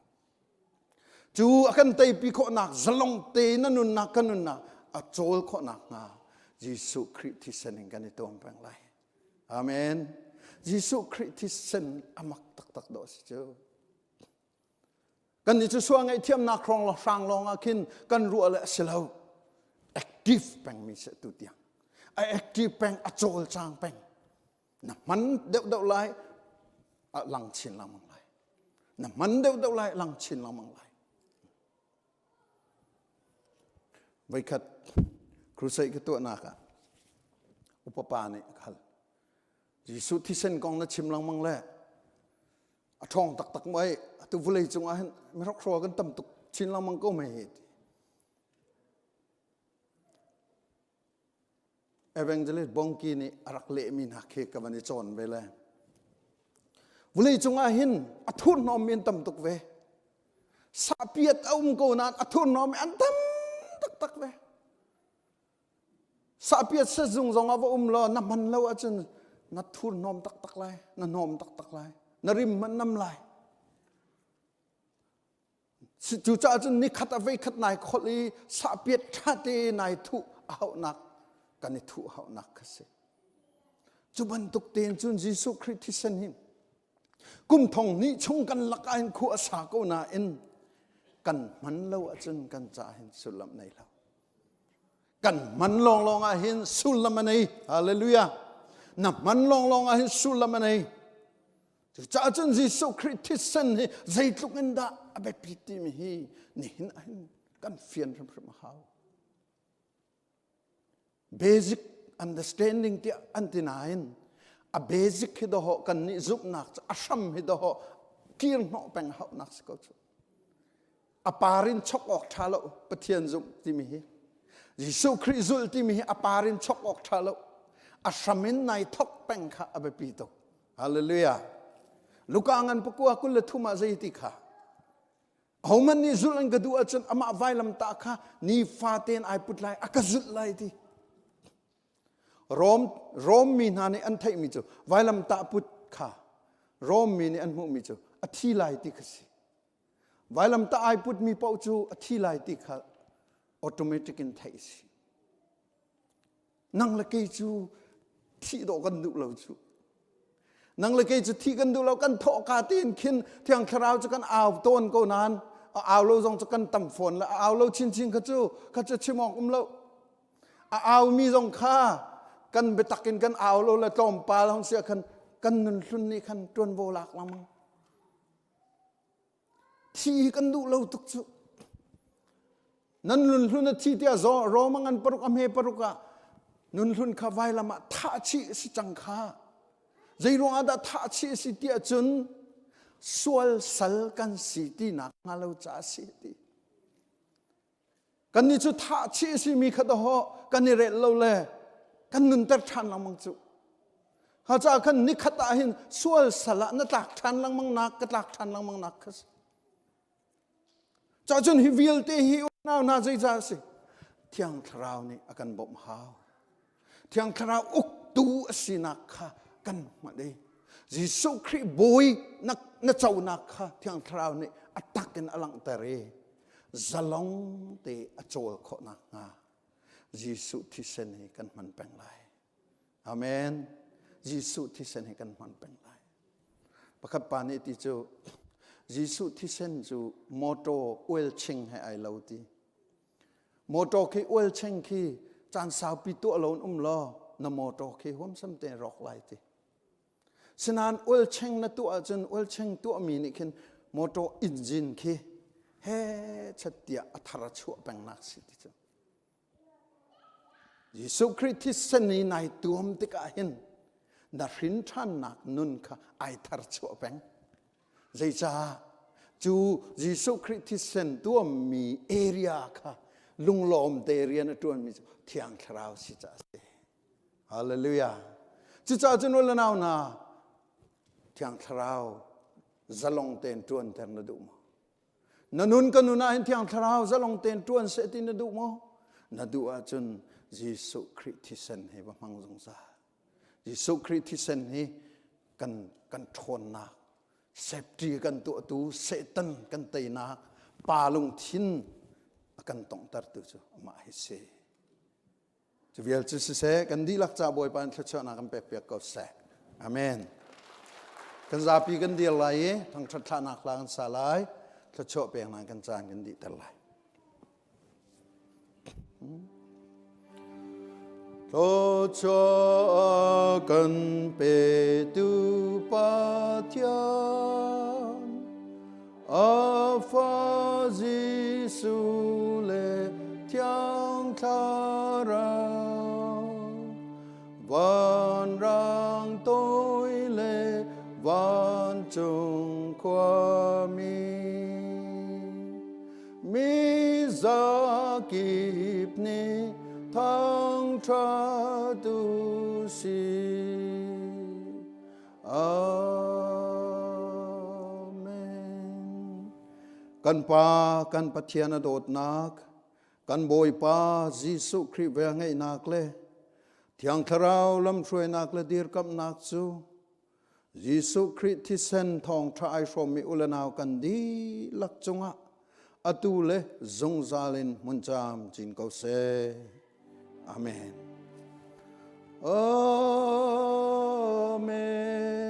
chu akan tei pi kho nak zalong te na nun nak kan nun na a chol kho nak nga Jesu Christ thi sen kan ni tom peng lai amen Jesu Christ thi sen amak tak tak do si chu kan ni chu suang ai thiam na krong lo sang long a kin kan ru ala selo active peng mi se tu tiang ai active peng a chol chang peng na man deuh lai a lang chin lang mang lai na man deuh lai lang chin lang mang lai vai khat crusade ke tu na ka upapa ni khal Jesu thi sen kong na chim lang mang le a thong tak tak mai tu vulei chung a hen me rok ro kan tam tuk chin lang mang ko me he evangelist bongki ni arak le min ha khe ka bani chon ve le vulei chung a hin a thun nom min tam tuk ve sa piat ko na a thun nom an tam tak tak ve sa piat se zung zong ava lo na man lo a chun na thun nom tak tak lai na nom tak tak lai na rim man nam lai chu cha chun ni khat a ve khat nai kholi sa piat tha te nai thu au nak kan ni thu au nak khase chu ban tuk ten chun Jesu Christ thi sen hin kum thong ni chung kan lak ain khu asa ko na in kan man lo a chun kan cha hin sulam nei lo kan man long a hin sulam nei hallelujah na man long a hin sulam nei cha chun Jesu Christ thi sen hi zai tluk in da abe piti mi hi ni hin a hin kan fian ram hau basic understanding ti antinain a basic hi do ho kan ni zup nak asham hi do ho kir no peng hau nak ko chu a parin chok ok thalo pathian zum ti mi hi Jesu Christ zul ti mi hi a parin chok ok thalo ashamin nai thok peng kha abe pi to hallelujah lukangan pakua kul thuma zai ti kha homan ni zul an gadu achan ama vailam ta kha ni faten ai put lai akazul lai ti rom mi na ni an thai mi chu vailam ta put kha rom mi ni an mu mi chu athi lai ti khasi vailam ta ai put mi pau chu athi lai ti kha automatic in thai si nang la ke chu thi do kan du lo chu nang le ke chu thi kan du lo kan tho ka tin khin thiang kharau chu kan aw ton ko nan aw lo jong chu kan tam phone la aw lo chin kha chu chimok lo aw mi jong kha kan betakin kan aw lo la tom pa long sia kan nun hlun ni khan ton bo lak lam thi kan du lo tuk chu nan nun hlun thi tia zo ro mangan paruk am he paruka nun hlun kha vai lama tha chi si chang kha zairo ada tha chi si tia chun sual sal kan si ti na ngalo cha si ti kan ni chu tha chi si mi kha do ho kan ni re lo le kan nun tar than lang mang chu ha cha kan ni khata hin sual sala na tak than lang mang nak ka tak than lang mang nak khas cha chun hi vil te hi na zai cha si thiang thrau ni akan bom hau thiang thrau uk tu asina kha kan ma dei Jesu Christ boy na chau na kha thiang thrau ni atakin alang tare zalong te achol kho na nga Jesu thi sen hi kan man peng lai amen Jesu thi sen hi kan man peng lai pakhat pa ni ti chu Jesu thi sen chu moto oil ching hai ai lo ti moto ki oil ching ki chan sao pi tu alon lo na moto ki hom sam te rok lai ti sinan oil ching na tu a chun oil ching tu mi ni khin moto engine ki ชัดเดียอัธรชั่วแปลงนักสิที่เจ้าเยซูคริสต์ที่เสนีในตัวมติกาเห็นดารินท่านนักนุนค่ะไอธรชั่วแปลงใจจ้าจูเยซูคริสต์ที่เซนตัวมีเอเรียค่ะลุงลมเตเรียนตัวมีเทียงคราวสิจ้าเสฮาเลลูยาจิจ้าจนุลนาวนาเทียงคราวจะลงเต็นตัวเต็มนดูมนันุนกันนุนาเห็นเทียงคราวจะลงเต็นตัวเสตินดูมนดูอาจนเยซูคริสต์ที่เซนให้บมังสงสารเยซูคริสต์ที่เซนให้กันทนนักเสพตีกันตัวตูเสตันกันเตนักปาลงทิ้นกันต้องตัดตัวจ้ะมาให้เสจะเวลจะเสกันดีลักจ่าบอยปานเชื่อนักกันเปียกก็เสอาเมนกันซาปีกันดีอะไรทั้งชัดชานักลางสาลายเชื่อเปียกนักกันจานกันดีแต่ไรโตชกันเปตุปาเทียนอาฟาจิสุเลเทียงคาราวันรังโตยเลวันจงความมีzakiп ni thang tra tu si amen kan pa kan pathian adot nak kan boi pa jisu christ ve ngai nak le thiang tharau lam throi nak le dir kam nak chu jisu christ thi sen thong thai from mi ulanaw kan di lak chunga atule zongzalin muncham jin ko se amen amen